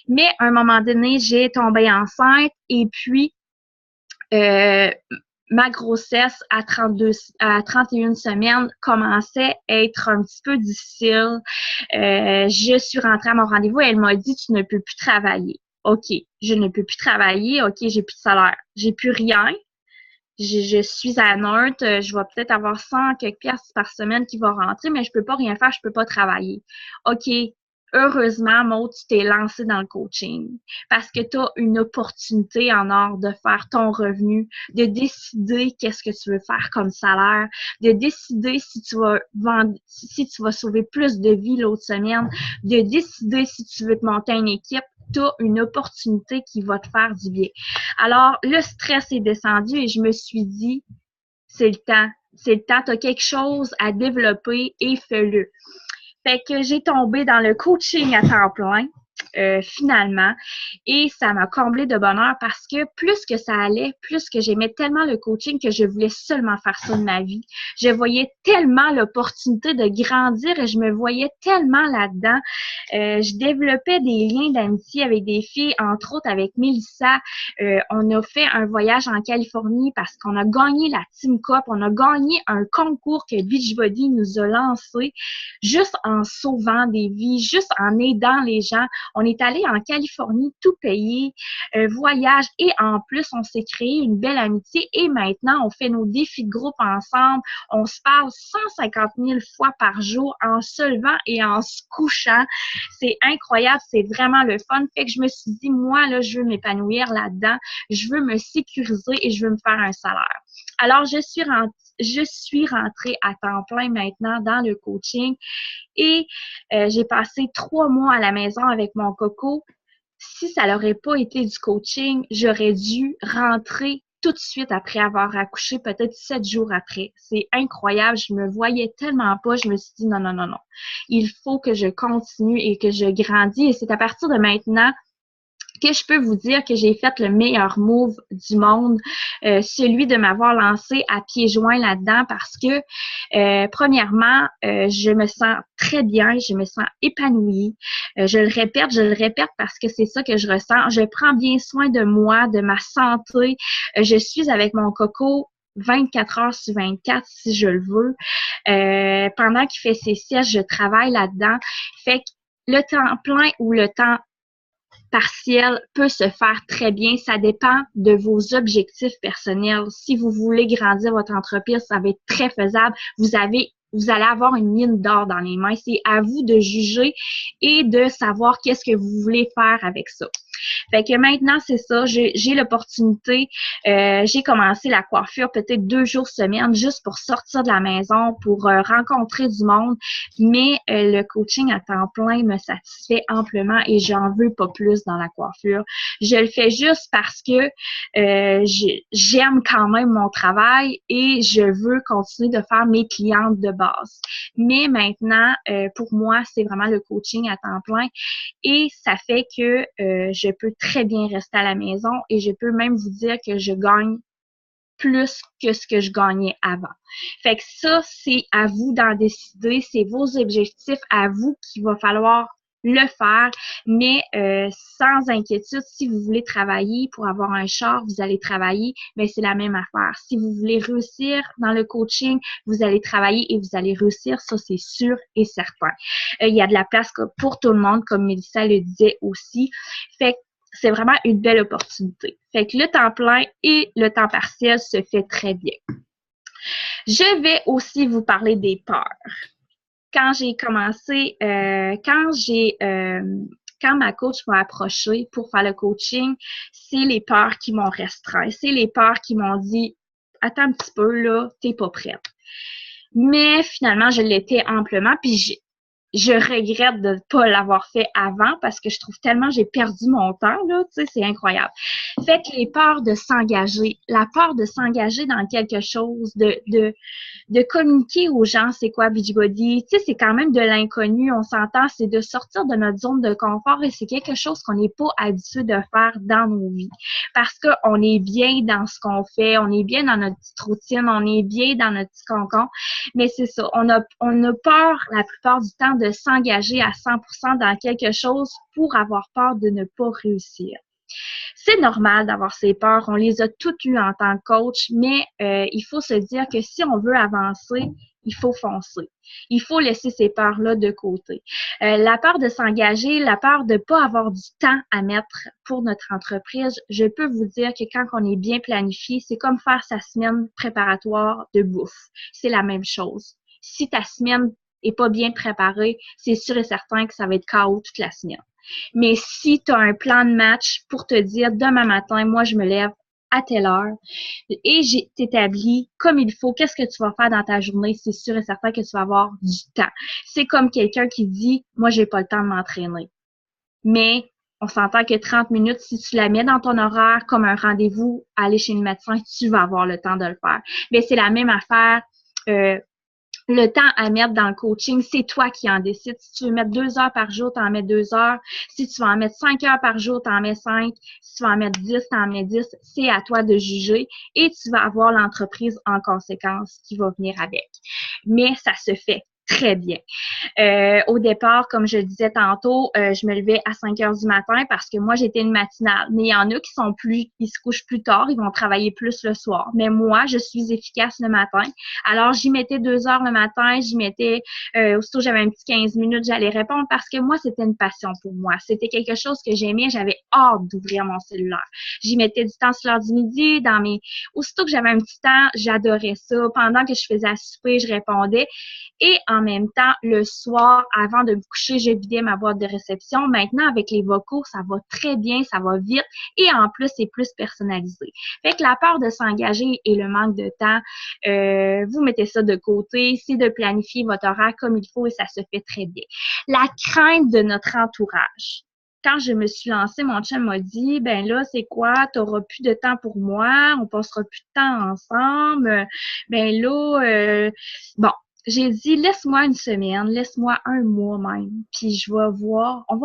Mais à un moment donné, j'ai tombé enceinte et puis ma grossesse à 31 semaines commençait à être un petit peu difficile. Je suis rentrée à mon rendez-vous et elle m'a dit, tu ne peux plus travailler. OK, je ne peux plus travailler. OK, j'ai plus de salaire. J'ai plus rien. Je suis à Nantes. Je vais peut-être avoir 100 quelques piastres par semaine qui vont rentrer, mais je peux pas rien faire. Je peux pas travailler. OK. Heureusement, Maud, tu t'es lancée dans le coaching parce que tu as une opportunité en or de faire ton revenu, de décider qu'est-ce que tu veux faire comme salaire, de décider si tu vas vendre, si tu vas sauver plus de vies l'autre semaine, de décider si tu veux te monter une équipe. Tu as une opportunité qui va te faire du bien. Alors, le stress est descendu et je me suis dit, c'est le temps. C'est le temps. Tu as quelque chose à développer et fais-le. Fait que j'ai tombé dans le coaching à temps plein, finalement, et ça m'a comblé de bonheur parce que plus que ça allait, plus que j'aimais tellement le coaching que je voulais seulement faire ça de ma vie. Je voyais tellement l'opportunité de grandir et je me voyais tellement là-dedans. Je développais des liens d'amitié avec des filles, entre autres avec Mélissa. On a fait un voyage en Californie parce qu'on a gagné la Team Cup, on a gagné un concours que Beachbody nous a lancé juste en sauvant des vies, juste en aidant les gens. On est allé en Californie, tout payé, voyage et en plus, on s'est créé une belle amitié et maintenant, on fait nos défis de groupe ensemble. On se parle 150 000 fois par jour en se levant et en se couchant. C'est incroyable, c'est vraiment le fun. Fait que je me suis dit, moi, là, je veux m'épanouir là-dedans. Je veux me sécuriser et je veux me faire un salaire. Alors, je suis rentrée à temps plein maintenant dans le coaching et j'ai passé 3 mois à la maison avec mon coco. Si ça n'aurait pas été du coaching, j'aurais dû rentrer tout de suite après avoir accouché, peut-être 7 jours après. C'est incroyable. Je me voyais tellement pas. Je me suis dit, non, non, non, non. Il faut que je continue et que je grandis. Et c'est à partir de maintenant que je peux vous dire que j'ai fait le meilleur move du monde, celui de m'avoir lancé à pieds joints là-dedans parce que, premièrement, je me sens très bien, je me sens épanouie. Je le répète parce que c'est ça que je ressens. Je prends bien soin de moi, de ma santé. Je suis avec mon coco 24 heures sur 24 si je le veux. Pendant qu'il fait ses siestes, je travaille là-dedans. Fait que le temps plein ou le temps partiel peut se faire très bien. Ça dépend de vos objectifs personnels. Si vous voulez grandir votre entreprise, ça va être très faisable. Vous allez avoir une mine d'or dans les mains. C'est à vous de juger et de savoir qu'est-ce que vous voulez faire avec ça. Fait que maintenant, c'est ça, j'ai l'opportunité, j'ai commencé la coiffure peut-être 2 jours semaine juste pour sortir de la maison, pour rencontrer du monde, mais le coaching à temps plein me satisfait amplement et j'en veux pas plus dans la coiffure. Je le fais juste parce que j'aime quand même mon travail et je veux continuer de faire mes clientes de base. Mais maintenant, pour moi, c'est vraiment le coaching à temps plein et ça fait que je peux très bien rester à la maison et je peux même vous dire que je gagne plus que ce que je gagnais avant. Fait que ça, c'est à vous d'en décider, c'est vos objectifs à vous qu'il va falloir le faire, mais sans inquiétude, si vous voulez travailler pour avoir un char, vous allez travailler, mais c'est la même affaire. Si vous voulez réussir dans le coaching, vous allez travailler et vous allez réussir, ça c'est sûr et certain. Il y a de la place pour tout le monde, comme Mélissa le disait aussi. Fait que c'est vraiment une belle opportunité. Fait que le temps plein et le temps partiel se fait très bien. Je vais aussi vous parler des peurs. Quand j'ai commencé, quand ma coach m'a approchée pour faire le coaching, c'est les peurs qui m'ont restreint. C'est les peurs qui m'ont dit, attends un petit peu, là, t'es pas prête. Mais finalement, je l'étais amplement, puis je regrette de ne pas l'avoir fait avant parce que je trouve tellement j'ai perdu mon temps, là, tu sais, c'est incroyable. Fait que les peurs de s'engager, la peur de s'engager dans quelque chose, de communiquer aux gens c'est quoi Beachbody, tu sais, c'est quand même de l'inconnu, on s'entend, c'est de sortir de notre zone de confort et c'est quelque chose qu'on n'est pas habitué de faire dans nos vies. Parce qu'on est bien dans ce qu'on fait, on est bien dans notre petite routine, on est bien dans notre petit cocon, mais c'est ça, on a peur la plupart du temps de s'engager à 100% dans quelque chose pour avoir peur de ne pas réussir. C'est normal d'avoir ces peurs, on les a toutes eues en tant que coach, mais il faut se dire que si on veut avancer, il faut foncer. Il faut laisser ces peurs-là de côté. La peur de s'engager, la peur de ne pas avoir du temps à mettre pour notre entreprise, je peux vous dire que quand on est bien planifié, c'est comme faire sa semaine préparatoire de bouffe. C'est la même chose. Si ta semaine est pas bien préparée, c'est sûr et certain que ça va être chaos toute la semaine. Mais si tu as un plan de match pour te dire demain matin, moi je me lève à telle heure et j'ai établi comme il faut, qu'est-ce que tu vas faire dans ta journée, c'est sûr et certain que tu vas avoir du temps. C'est comme quelqu'un qui dit, moi j'ai pas le temps de m'entraîner. Mais on s'entend que 30 minutes, si tu la mets dans ton horaire comme un rendez-vous à aller chez le médecin, tu vas avoir le temps de le faire. Mais c'est la même affaire. Le temps à mettre dans le coaching, c'est toi qui en décides. Si tu veux mettre 2 heures par jour, tu en mets 2 heures. Si tu vas en mettre 5 heures par jour, tu en mets 5. Si tu vas en mettre 10, tu en mets 10. C'est à toi de juger et tu vas avoir l'entreprise en conséquence qui va venir avec. Mais ça se fait très bien. Au départ, comme je le disais tantôt, je me levais à 5 heures du matin parce que moi, j'étais une matinale. Mais il y en a ils se couchent plus tard, ils vont travailler plus le soir. Mais moi, je suis efficace le matin. Alors, j'y mettais 2 heures le matin, aussitôt j'avais un petit 15 minutes, j'allais répondre parce que moi, c'était une passion pour moi. C'était quelque chose que j'aimais, j'avais hâte d'ouvrir mon cellulaire. J'y mettais du temps sur l'heure du midi, aussitôt que j'avais un petit temps, j'adorais ça. Pendant que je faisais à souper, je répondais. Et en même temps, le soir, avant de me coucher, je vidais ma boîte de réception. Maintenant, avec les vocaux, ça va très bien, ça va vite et en plus, c'est plus personnalisé. Fait que la peur de s'engager et le manque de temps, vous mettez ça de côté. C'est de planifier votre horaire comme il faut et ça se fait très bien. La crainte de notre entourage. quand je me suis lancée, mon chum m'a dit, ben là, c'est quoi? T'auras plus de temps pour moi, on passera plus de temps ensemble. Ben là, bon, j'ai dit, laisse-moi une semaine, laisse-moi un mois même, puis je vais voir, on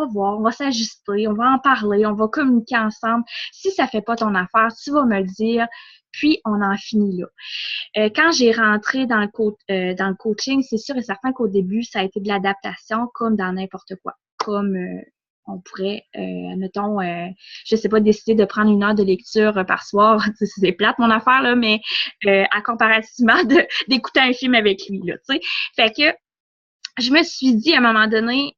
va s'ajuster, on va en parler, on va communiquer ensemble. Si ça fait pas ton affaire, tu vas me le dire, puis on en finit là. Quand j'ai rentré dans le coaching, c'est sûr et certain qu'au début, ça a été de l'adaptation comme dans n'importe quoi. Comme on pourrait, admettons, je sais pas, décider de prendre 1 heure de lecture par soir. C'est plate mon affaire, là, mais à comparativement d'écouter un film avec lui, là, tu sais. Fait que je me suis dit à un moment donné,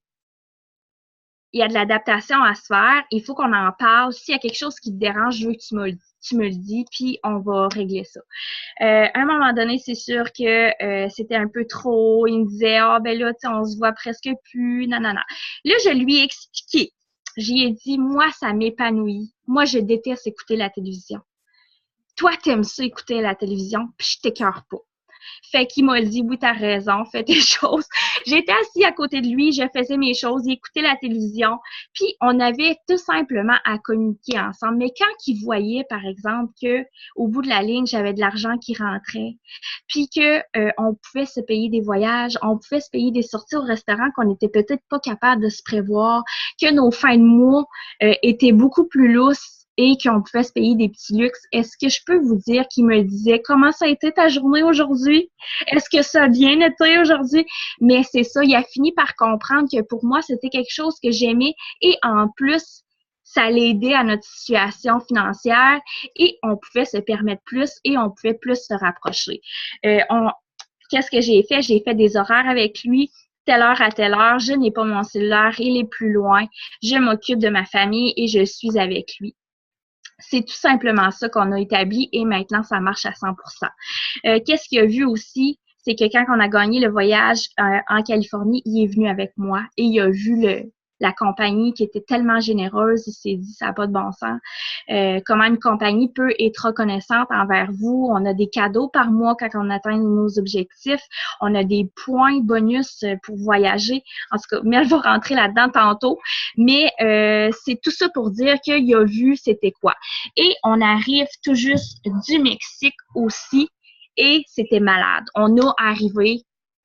il y a de l'adaptation à se faire, il faut qu'on en parle. S'il y a quelque chose qui te dérange, je veux que tu me le dis, puis on va régler ça. À un moment donné, c'est sûr que c'était un peu trop. Il me disait, ah ben là, tu sais, on se voit presque plus, non, non, non. Là, je lui ai expliqué. J'y ai dit, moi, ça m'épanouit. Moi, je déteste écouter la télévision. Toi, t'aimes ça écouter la télévision, puis je t'écœure pas. Fait qu'il m'a dit, oui, t'as raison, fais tes choses. J'étais assis à côté de lui, je faisais mes choses, il écoutait la télévision, puis on avait tout simplement à communiquer ensemble. Mais quand il voyait, par exemple, que au bout de la ligne, j'avais de l'argent qui rentrait, puis que on pouvait se payer des voyages, on pouvait se payer des sorties au restaurant qu'on n'était peut-être pas capable de se prévoir, que nos fins de mois étaient beaucoup plus lousses, et qu'on pouvait se payer des petits luxes. Est-ce que je peux vous dire qu'il me disait comment ça a été ta journée aujourd'hui? Est-ce que ça a bien été aujourd'hui? Mais c'est ça, il a fini par comprendre que pour moi, c'était quelque chose que j'aimais et en plus, ça l'aidait à notre situation financière et on pouvait se permettre plus et on pouvait plus se rapprocher. Qu'est-ce que j'ai fait? J'ai fait des horaires avec lui. Telle heure à telle heure, je n'ai pas mon cellulaire, il est plus loin, je m'occupe de ma famille et je suis avec lui. C'est tout simplement ça qu'on a établi et maintenant, ça marche à 100%. Qu'est-ce qu'il a vu aussi? C'est que quand on a gagné le voyage en Californie, il est venu avec moi et il a vu la compagnie qui était tellement généreuse. Il s'est dit, ça n'a pas de bon sens. Comment une compagnie peut être reconnaissante envers vous. On a des cadeaux par mois quand on atteint nos objectifs. On a des points bonus pour voyager. En tout cas, Mel va rentrer là-dedans tantôt. Mais c'est tout ça pour dire qu'il a vu c'était quoi. Et on arrive tout juste du Mexique aussi et c'était malade. On a arrivé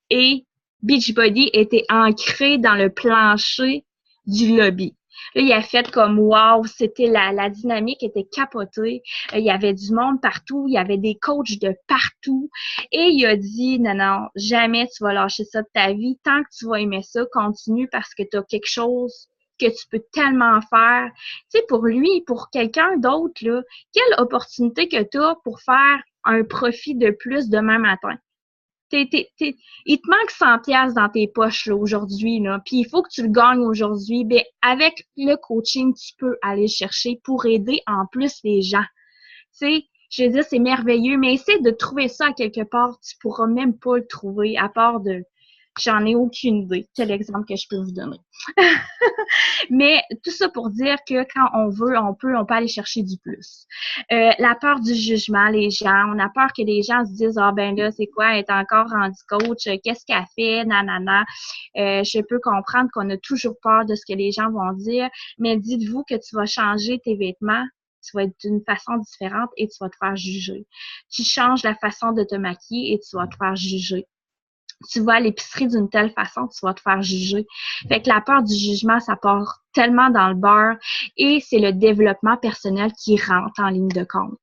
et Beachbody était ancré dans le plancher du lobby. Là, il a fait comme wow, c'était la dynamique était capotée. Il y avait du monde partout, il y avait des coachs de partout. Et il a dit non, non, jamais tu vas lâcher ça de ta vie. Tant que tu vas aimer ça, continue parce que tu as quelque chose que tu peux tellement faire. Tu sais, pour lui, pour quelqu'un d'autre, là, quelle opportunité que tu as pour faire un profit de plus demain matin? Il te manque 100 pièces dans tes poches là, aujourd'hui, là, puis il faut que tu le gagnes aujourd'hui. Ben, avec le coaching, tu peux aller chercher pour aider en plus les gens. Tu sais, je veux dire, c'est merveilleux, mais essaie de trouver ça à quelque part. Tu pourras même pas le trouver, à part de... J'en ai aucune idée. C'est l'exemple que je peux vous donner. Mais tout ça pour dire que quand on veut, on peut aller chercher du plus. La peur du jugement, les gens, on a peur que les gens se disent ah ben là c'est quoi, elle est encore rendue coach, qu'est-ce qu'elle fait, nanana. Je peux comprendre qu'on a toujours peur de ce que les gens vont dire, mais dites-vous que tu vas changer tes vêtements. Tu vas être d'une façon différente et tu vas te faire juger. Tu changes la façon de te maquiller et tu vas te faire juger. Tu vas à l'épicerie d'une telle façon, tu vas te faire juger. Fait que la peur du jugement, ça part tellement dans le beurre et c'est le développement personnel qui rentre en ligne de compte.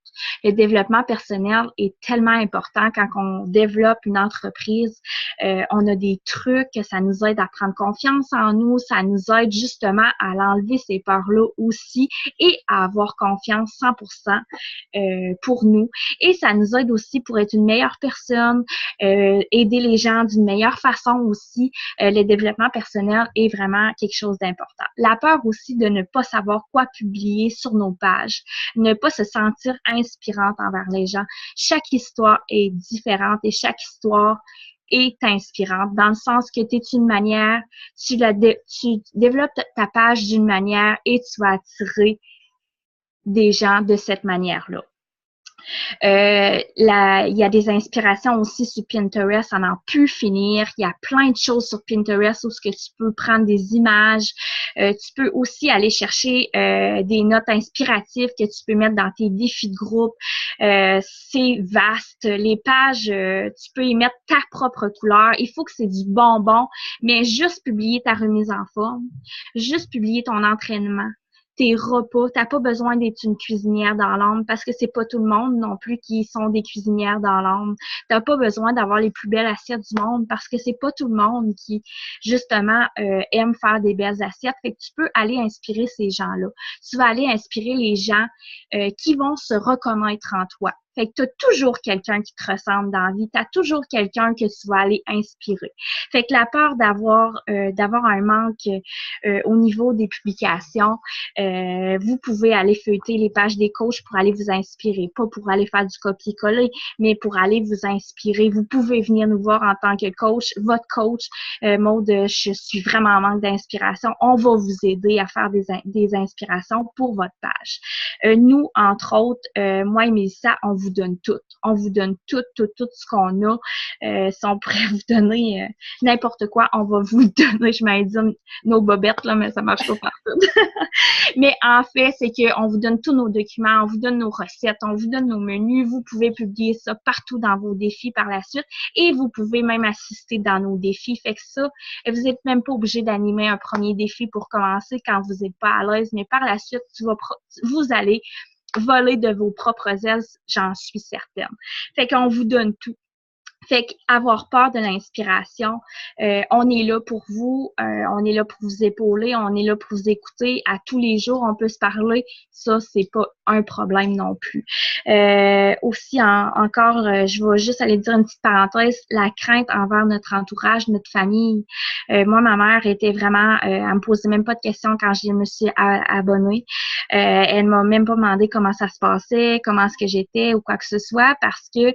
Le développement personnel est tellement important quand on développe une entreprise. On a des trucs, ça nous aide à prendre confiance en nous, ça nous aide justement à l'enlever ces peurs-là aussi et à avoir confiance 100% pour nous. Et ça nous aide aussi pour être une meilleure personne, aider les gens d'une meilleure façon aussi. Le développement personnel est vraiment quelque chose d'important. La peur aussi de ne pas savoir quoi publier sur nos pages, ne pas se sentir inspirante envers les gens. Chaque histoire est différente et chaque histoire est inspirante dans le sens que tu es une manière, tu développes ta page d'une manière et tu vas attirer des gens de cette manière-là. Il y a des inspirations aussi sur Pinterest, à n'en plus finir. Il y a plein de choses sur Pinterest où ce que tu peux prendre des images. Tu peux aussi aller chercher des notes inspiratives que tu peux mettre dans tes défis de groupe. C'est vaste. Les pages, tu peux y mettre ta propre couleur. Il faut que c'est du bonbon, mais juste publier ta remise en forme, juste publier ton entraînement, tes repas. T'as pas besoin d'être une cuisinière dans l'ombre parce que c'est pas tout le monde non plus qui sont des cuisinières dans l'ombre. T'as pas besoin d'avoir les plus belles assiettes du monde parce que c'est pas tout le monde qui, justement, aime faire des belles assiettes. Fait que tu peux aller inspirer ces gens-là. Tu vas aller inspirer les gens qui vont se reconnaître en toi. Fait que tu as toujours quelqu'un qui te ressemble dans la vie. Tu as toujours quelqu'un que tu vas aller inspirer. Fait que la peur d'avoir un manque au niveau des publications, vous pouvez aller feuilleter les pages des coachs pour aller vous inspirer. Pas pour aller faire du copier-coller, mais pour aller vous inspirer. Vous pouvez venir nous voir en tant que coach. Votre coach, Maud, je suis vraiment en manque d'inspiration. On va vous aider à faire des inspirations pour votre page. Nous, entre autres, moi et Mélissa, on vous donne tout. On vous donne tout ce qu'on a. Si on pourrait vous donner n'importe quoi, on va vous donner, je m'allais dire nos bobettes, là, mais ça marche pas partout. Mais en fait, c'est qu'on vous donne tous nos documents, on vous donne nos recettes, on vous donne nos menus. Vous pouvez publier ça partout dans vos défis par la suite et vous pouvez même assister dans nos défis. Fait que ça, vous n'êtes même pas obligé d'animer un premier défi pour commencer quand vous n'êtes pas à l'aise, mais par la suite, vous allez voler de vos propres ailes, j'en suis certaine. Fait qu'on vous donne tout. Fait qu'avoir peur de l'inspiration, on est là pour vous, on est là pour vous épauler, on est là pour vous écouter. À tous les jours, on peut se parler. Ça, c'est pas un problème non plus. Aussi, encore, je vais juste aller dire une petite parenthèse, la crainte envers notre entourage, notre famille. Moi, ma mère était vraiment, elle me posait même pas de questions quand je me suis abonnée. Elle m'a même pas demandé comment ça se passait, comment est-ce que j'étais ou quoi que ce soit parce que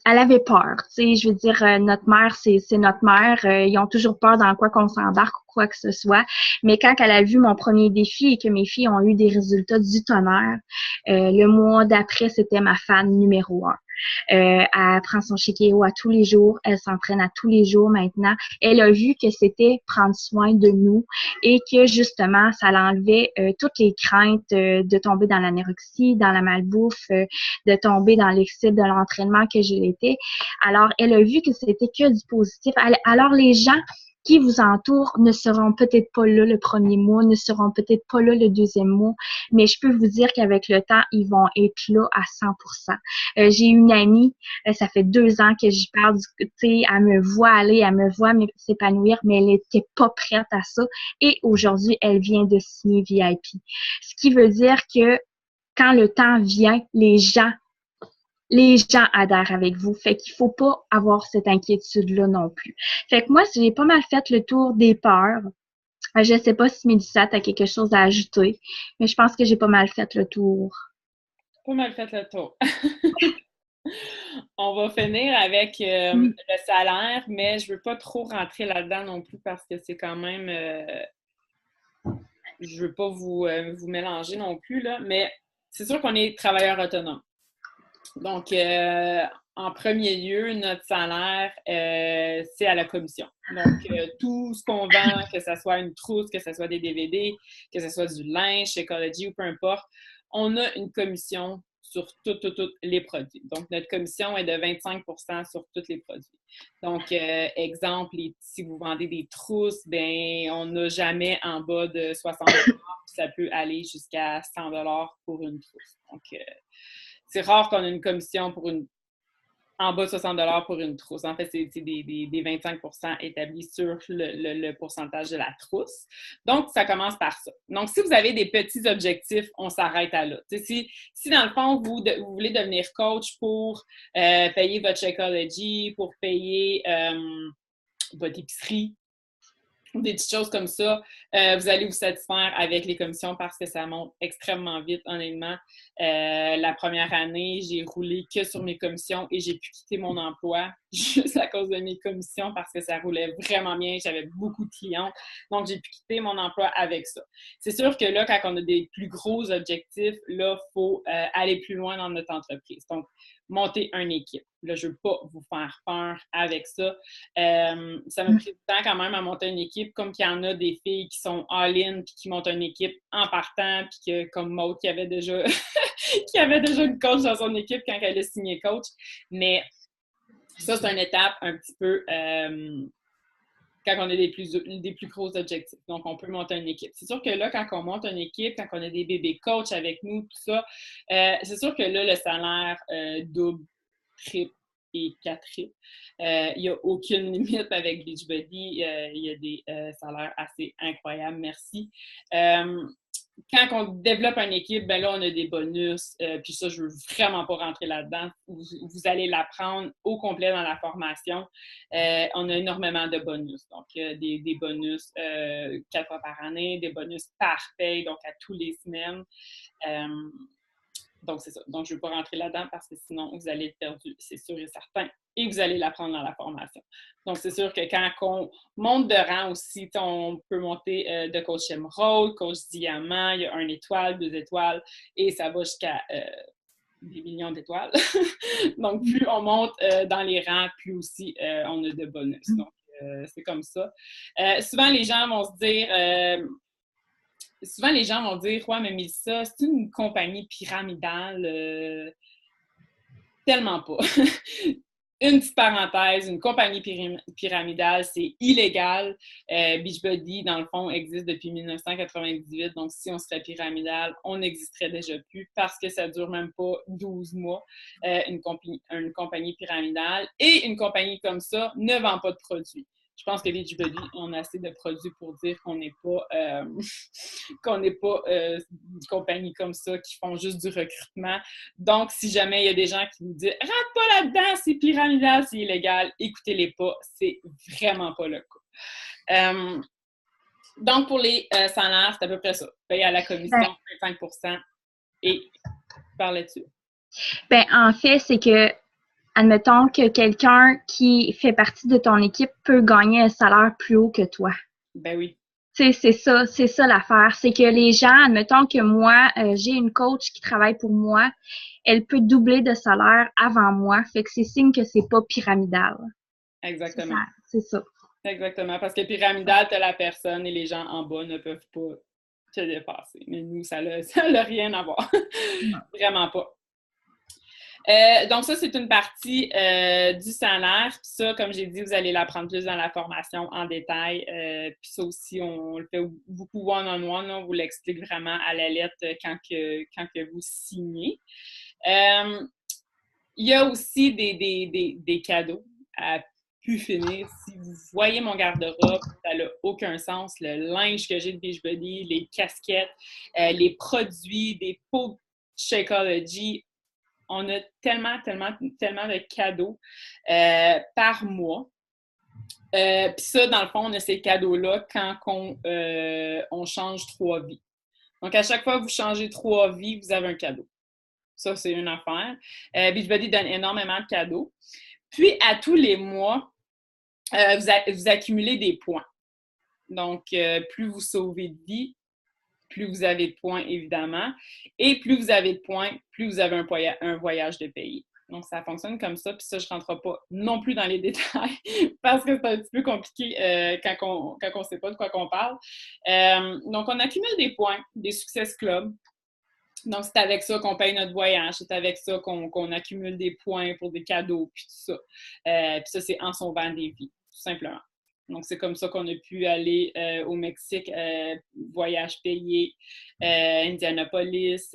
elle avait peur, tu sais, je veux dire, notre mère, c'est notre mère, ils ont toujours peur dans quoi qu'on s'embarque ou quoi que ce soit, mais quand elle a vu mon premier défi et que mes filles ont eu des résultats du tonnerre, le mois d'après, c'était ma fan numéro 1. Elle prend son Shake-It-O à tous les jours, elle s'entraîne à tous les jours maintenant. Elle a vu que c'était prendre soin de nous et que justement, ça l'enlevait toutes les craintes de tomber dans l'anorexie, dans la malbouffe, de tomber dans l'excès de l'entraînement que je l'étais. Alors, elle a vu que c'était que du positif. Alors, les gens qui vous entourent ne seront peut-être pas là le premier mois, ne seront peut-être pas là le deuxième mois, mais je peux vous dire qu'avec le temps, ils vont être là à 100%. J'ai une amie, ça fait 2 ans que j'y parle, tu sais, elle me voit aller, elle me voit s'épanouir, mais elle n'était pas prête à ça. Et aujourd'hui, elle vient de signer VIP. Ce qui veut dire que quand le temps vient, les gens adhèrent avec vous. Fait qu'il faut pas avoir cette inquiétude-là non plus. Fait que moi, j'ai pas mal fait le tour des peurs. Je sais pas si Mélissa, t'as quelque chose à ajouter, mais je pense que j'ai pas mal fait le tour. Pas mal fait le tour. On va finir avec le salaire, mais je veux pas trop rentrer là-dedans non plus parce que c'est quand même... je veux pas vous mélanger non plus, là, mais c'est sûr qu'on est travailleur autonome. Donc, en premier lieu, notre salaire, c'est à la commission. Donc, tout ce qu'on vend, que ce soit une trousse, que ce soit des DVD, que ce soit du linge, Shakeology ou peu importe, on a une commission sur tous les produits. Donc, notre commission est de 25% sur tous les produits. Donc, exemple, si vous vendez des trousses, ben, on n'a jamais en bas de 60 $. Ça peut aller jusqu'à 100 $ pour une trousse. Donc, c'est rare qu'on ait une commission en bas de 60 $ pour une trousse. En fait, c'est des 25% établis sur le pourcentage de la trousse. Donc, ça commence par ça. Donc, si vous avez des petits objectifs, on s'arrête à là. Si dans le fond, vous voulez devenir coach pour payer votre Shakeology, pour payer votre épicerie, des petites choses comme ça. Vous allez vous satisfaire avec les commissions parce que ça monte extrêmement vite, honnêtement. La première année, j'ai roulé que sur mes commissions et j'ai pu quitter mon emploi juste à cause de mes commissions parce que ça roulait vraiment bien. J'avais beaucoup de clients. Donc, j'ai pu quitter mon emploi avec ça. C'est sûr que là, quand on a des plus gros objectifs, là, il faut aller plus loin dans notre entreprise. Donc, monter une équipe. Là, je ne veux pas vous faire peur avec ça. Ça m'a pris du temps quand même à monter une équipe, comme qu'il y en a des filles qui sont all-in puis qui montent une équipe en partant, puis que, comme Maud qui avait déjà qui avait déjà une coach dans son équipe quand elle a signé coach. Mais ça, c'est une étape un petit peu quand on a des plus gros objectifs. Donc, on peut monter une équipe. C'est sûr que là, quand on monte une équipe, quand on a des bébés coachs avec nous, tout ça, c'est sûr que là, le salaire double, triple et quadruple. Il n'y a aucune limite avec Beachbody. Il y a des salaires assez incroyables. Merci. Quand on développe une équipe, ben là, on a des bonus. Puis ça, je ne veux vraiment pas rentrer là-dedans. Vous allez l'apprendre au complet dans la formation. On a énormément de bonus. Donc, des bonus 4 fois par année, des bonus par paye, donc à tous les semaines. Donc, c'est ça. Donc, je ne veux pas rentrer là-dedans parce que sinon, vous allez être perdu, c'est sûr et certain. Et vous allez l'apprendre dans la formation. Donc, c'est sûr que quand on monte de rang aussi, on peut monter de coach émeraude, coach diamant, il y a 1 étoile, 2 étoiles, et ça va jusqu'à des millions d'étoiles. Donc, plus on monte dans les rangs, plus aussi on a de bonus. Donc, c'est comme ça. Souvent, les gens vont se dire... ouais, mais Mélissa, c'est une compagnie pyramidale. Tellement pas. Une petite parenthèse, une compagnie pyramidale, c'est illégal. Beachbody, dans le fond, existe depuis 1998. Donc, si on serait pyramidal, on n'existerait déjà plus parce que ça dure même pas 12 mois, une compagnie pyramidale. Et une compagnie comme ça ne vend pas de produits. Je pense que Beachbody, on a assez de produits pour dire qu'on n'est pas, une compagnie comme ça qui font juste du recrutement. Donc, si jamais il y a des gens qui vous disent « Rentre pas là-dedans, c'est pyramidal, c'est illégal », écoutez-les pas, c'est vraiment pas le cas. Donc, pour les salaires, c'est à peu près ça. Paye à la commission, 25 et par là-dessus. Ben, en fait, c'est que admettons que quelqu'un qui fait partie de ton équipe peut gagner un salaire plus haut que toi. Ben oui. Tu sais, c'est ça l'affaire. C'est que les gens, admettons que moi, j'ai une coach qui travaille pour moi, elle peut doubler de salaire avant moi. Fait que c'est signe que c'est pas pyramidal. Exactement. C'est ça. Exactement. Parce que pyramidal, t'as la personne et les gens en bas ne peuvent pas te dépasser. Mais nous, ça n'a rien à voir. Vraiment pas. Donc, ça, c'est une partie du salaire. Puis ça, comme j'ai dit, vous allez l'apprendre plus dans la formation en détail. Puis ça aussi, on le fait beaucoup one-on-one. On vous l'explique vraiment à la lettre quand que vous signez. Il y a aussi des cadeaux à pu finir. Si vous voyez mon garde-robe, ça n'a aucun sens. Le linge que j'ai de Beachbody, les casquettes, les produits, des pots de Shakeology. On a tellement de cadeaux par mois. Puis ça, dans le fond, on a ces cadeaux-là quand on change 3 vies. Donc, à chaque fois que vous changez 3 vies, vous avez un cadeau. Ça, c'est une affaire. Beachbody donne énormément de cadeaux. Puis, à tous les mois, vous accumulez des points. Donc, plus vous sauvez de vie, plus vous avez de points, évidemment. Et plus vous avez de points, plus vous avez un voyage de pays. Donc, ça fonctionne comme ça. Puis ça, je ne rentre pas non plus dans les détails parce que c'est un petit peu compliqué quand on ne sait pas de quoi qu'on parle. Donc, on accumule des points, des Success Club. Donc, c'est avec ça qu'on paye notre voyage. C'est avec ça qu'on accumule des points pour des cadeaux, puis tout ça. Puis ça, c'est en sauvant des vies, tout simplement. Donc, c'est comme ça qu'on a pu aller au Mexique, voyage payé, Indianapolis,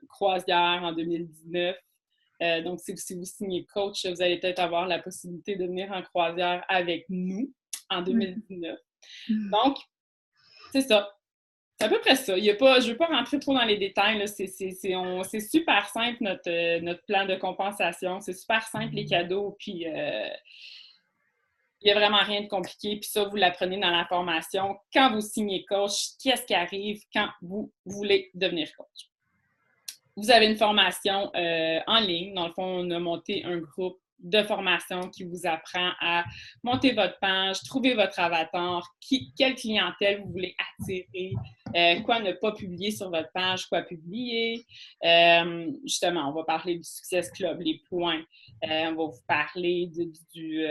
croisière en 2019. Donc, si vous signez coach, vous allez peut-être avoir la possibilité de venir en croisière avec nous en 2019. Donc, c'est ça. C'est à peu près ça. Je ne veux pas rentrer trop dans les détails. Là. C'est super simple, notre plan de compensation. C'est super simple, les cadeaux. Puis, Il n'y a vraiment rien de compliqué. Puis ça, vous l'apprenez dans la formation. Quand vous signez coach, qu'est-ce qui arrive quand vous voulez devenir coach? Vous avez une formation en ligne. Dans le fond, on a monté un groupe de formation qui vous apprend à monter votre page, trouver votre avatar, quelle clientèle vous voulez attirer, quoi ne pas publier sur votre page, quoi publier. Justement, on va parler du Success Club, les points. On va vous parler du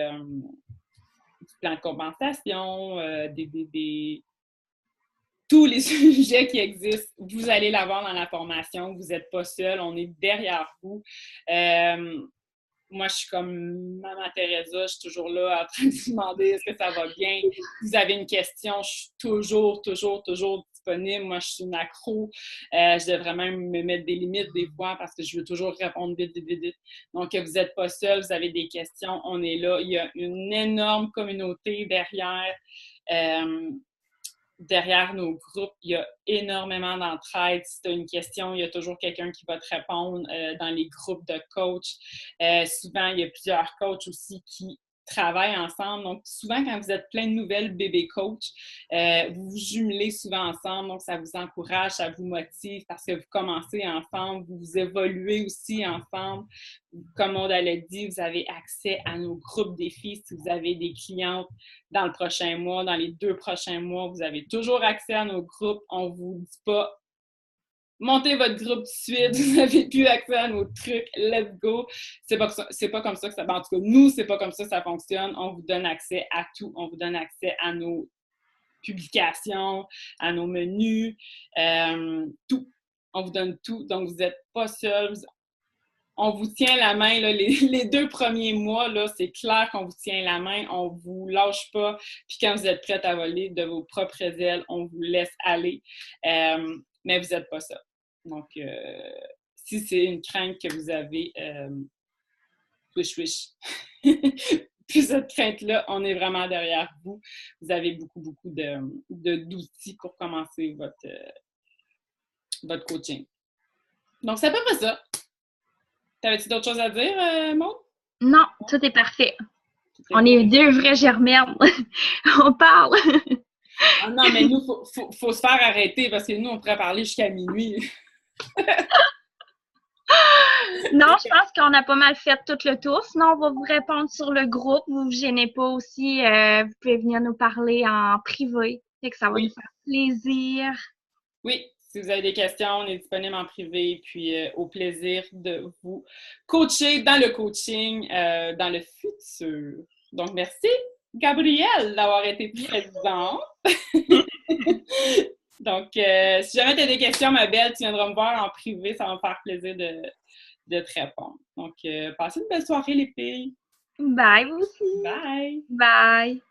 plan de compensation, tous les sujets qui existent, vous allez l'avoir dans la formation. Vous n'êtes pas seul, on est derrière vous. Moi, je suis comme Maman Teresa, je suis toujours là en train de vous demander est-ce que ça va bien. Si vous avez une question, je suis toujours disponible. Moi, je suis une accro. Je devrais même me mettre des limites des fois parce que je veux toujours répondre vite. Donc, vous n'êtes pas seul, vous avez des questions, on est là. Il y a une énorme communauté derrière nos groupes, il y a énormément d'entraide. Si tu as une question, il y a toujours quelqu'un qui va te répondre dans les groupes de coachs. Souvent, il y a plusieurs coachs aussi qui travaillent ensemble. Donc, souvent, quand vous êtes plein de nouvelles bébés coachs, vous vous jumelez souvent ensemble. Donc, ça vous encourage, ça vous motive parce que vous commencez ensemble, vous évoluez aussi ensemble. Comme on l'a dit, vous avez accès à nos groupes défis. Si vous avez des clientes dans le prochain mois, dans les 2 prochains mois, vous avez toujours accès à nos groupes. On ne vous dit pas montez votre groupe tout de suite, vous n'avez plus accès à nos trucs, let's go. C'est pas comme ça que ça... En tout cas, nous, c'est pas comme ça que ça fonctionne. On vous donne accès à tout. On vous donne accès à nos publications, à nos menus, tout. On vous donne tout. Donc, vous n'êtes pas seuls. On vous tient la main, là, les 2 premiers mois, là, c'est clair qu'on vous tient la main, on ne vous lâche pas. Puis quand vous êtes prête à voler de vos propres ailes, on vous laisse aller. Mais vous n'êtes pas ça. Donc, si c'est une crainte que vous avez, wish. Puis cette crainte-là, on est vraiment derrière vous. Vous avez beaucoup d'outils pour commencer votre coaching. Donc, c'est à peu près ça. T'avais-tu d'autres choses à dire, Maud? Non, tout est parfait. On est 2 vraies germaines. On parle. Ah non, mais nous, faut se faire arrêter parce que nous, on pourrait parler jusqu'à minuit. Non, je pense qu'on a pas mal fait tout le tour. Sinon, on va vous répondre sur le groupe. Vous vous gênez pas aussi. Vous pouvez venir nous parler en privé. Fait que ça va nous faire plaisir. Oui, si vous avez des questions, on est disponible en privé. Puis au plaisir de vous coacher dans le coaching dans le futur. Donc, merci, Gabrielle, d'avoir été présente. Donc, si jamais tu as des questions, ma belle, tu viendras me voir en privé. Ça va me faire plaisir de te répondre. Donc, passez une belle soirée, les filles. Bye, vous aussi. Bye. Bye.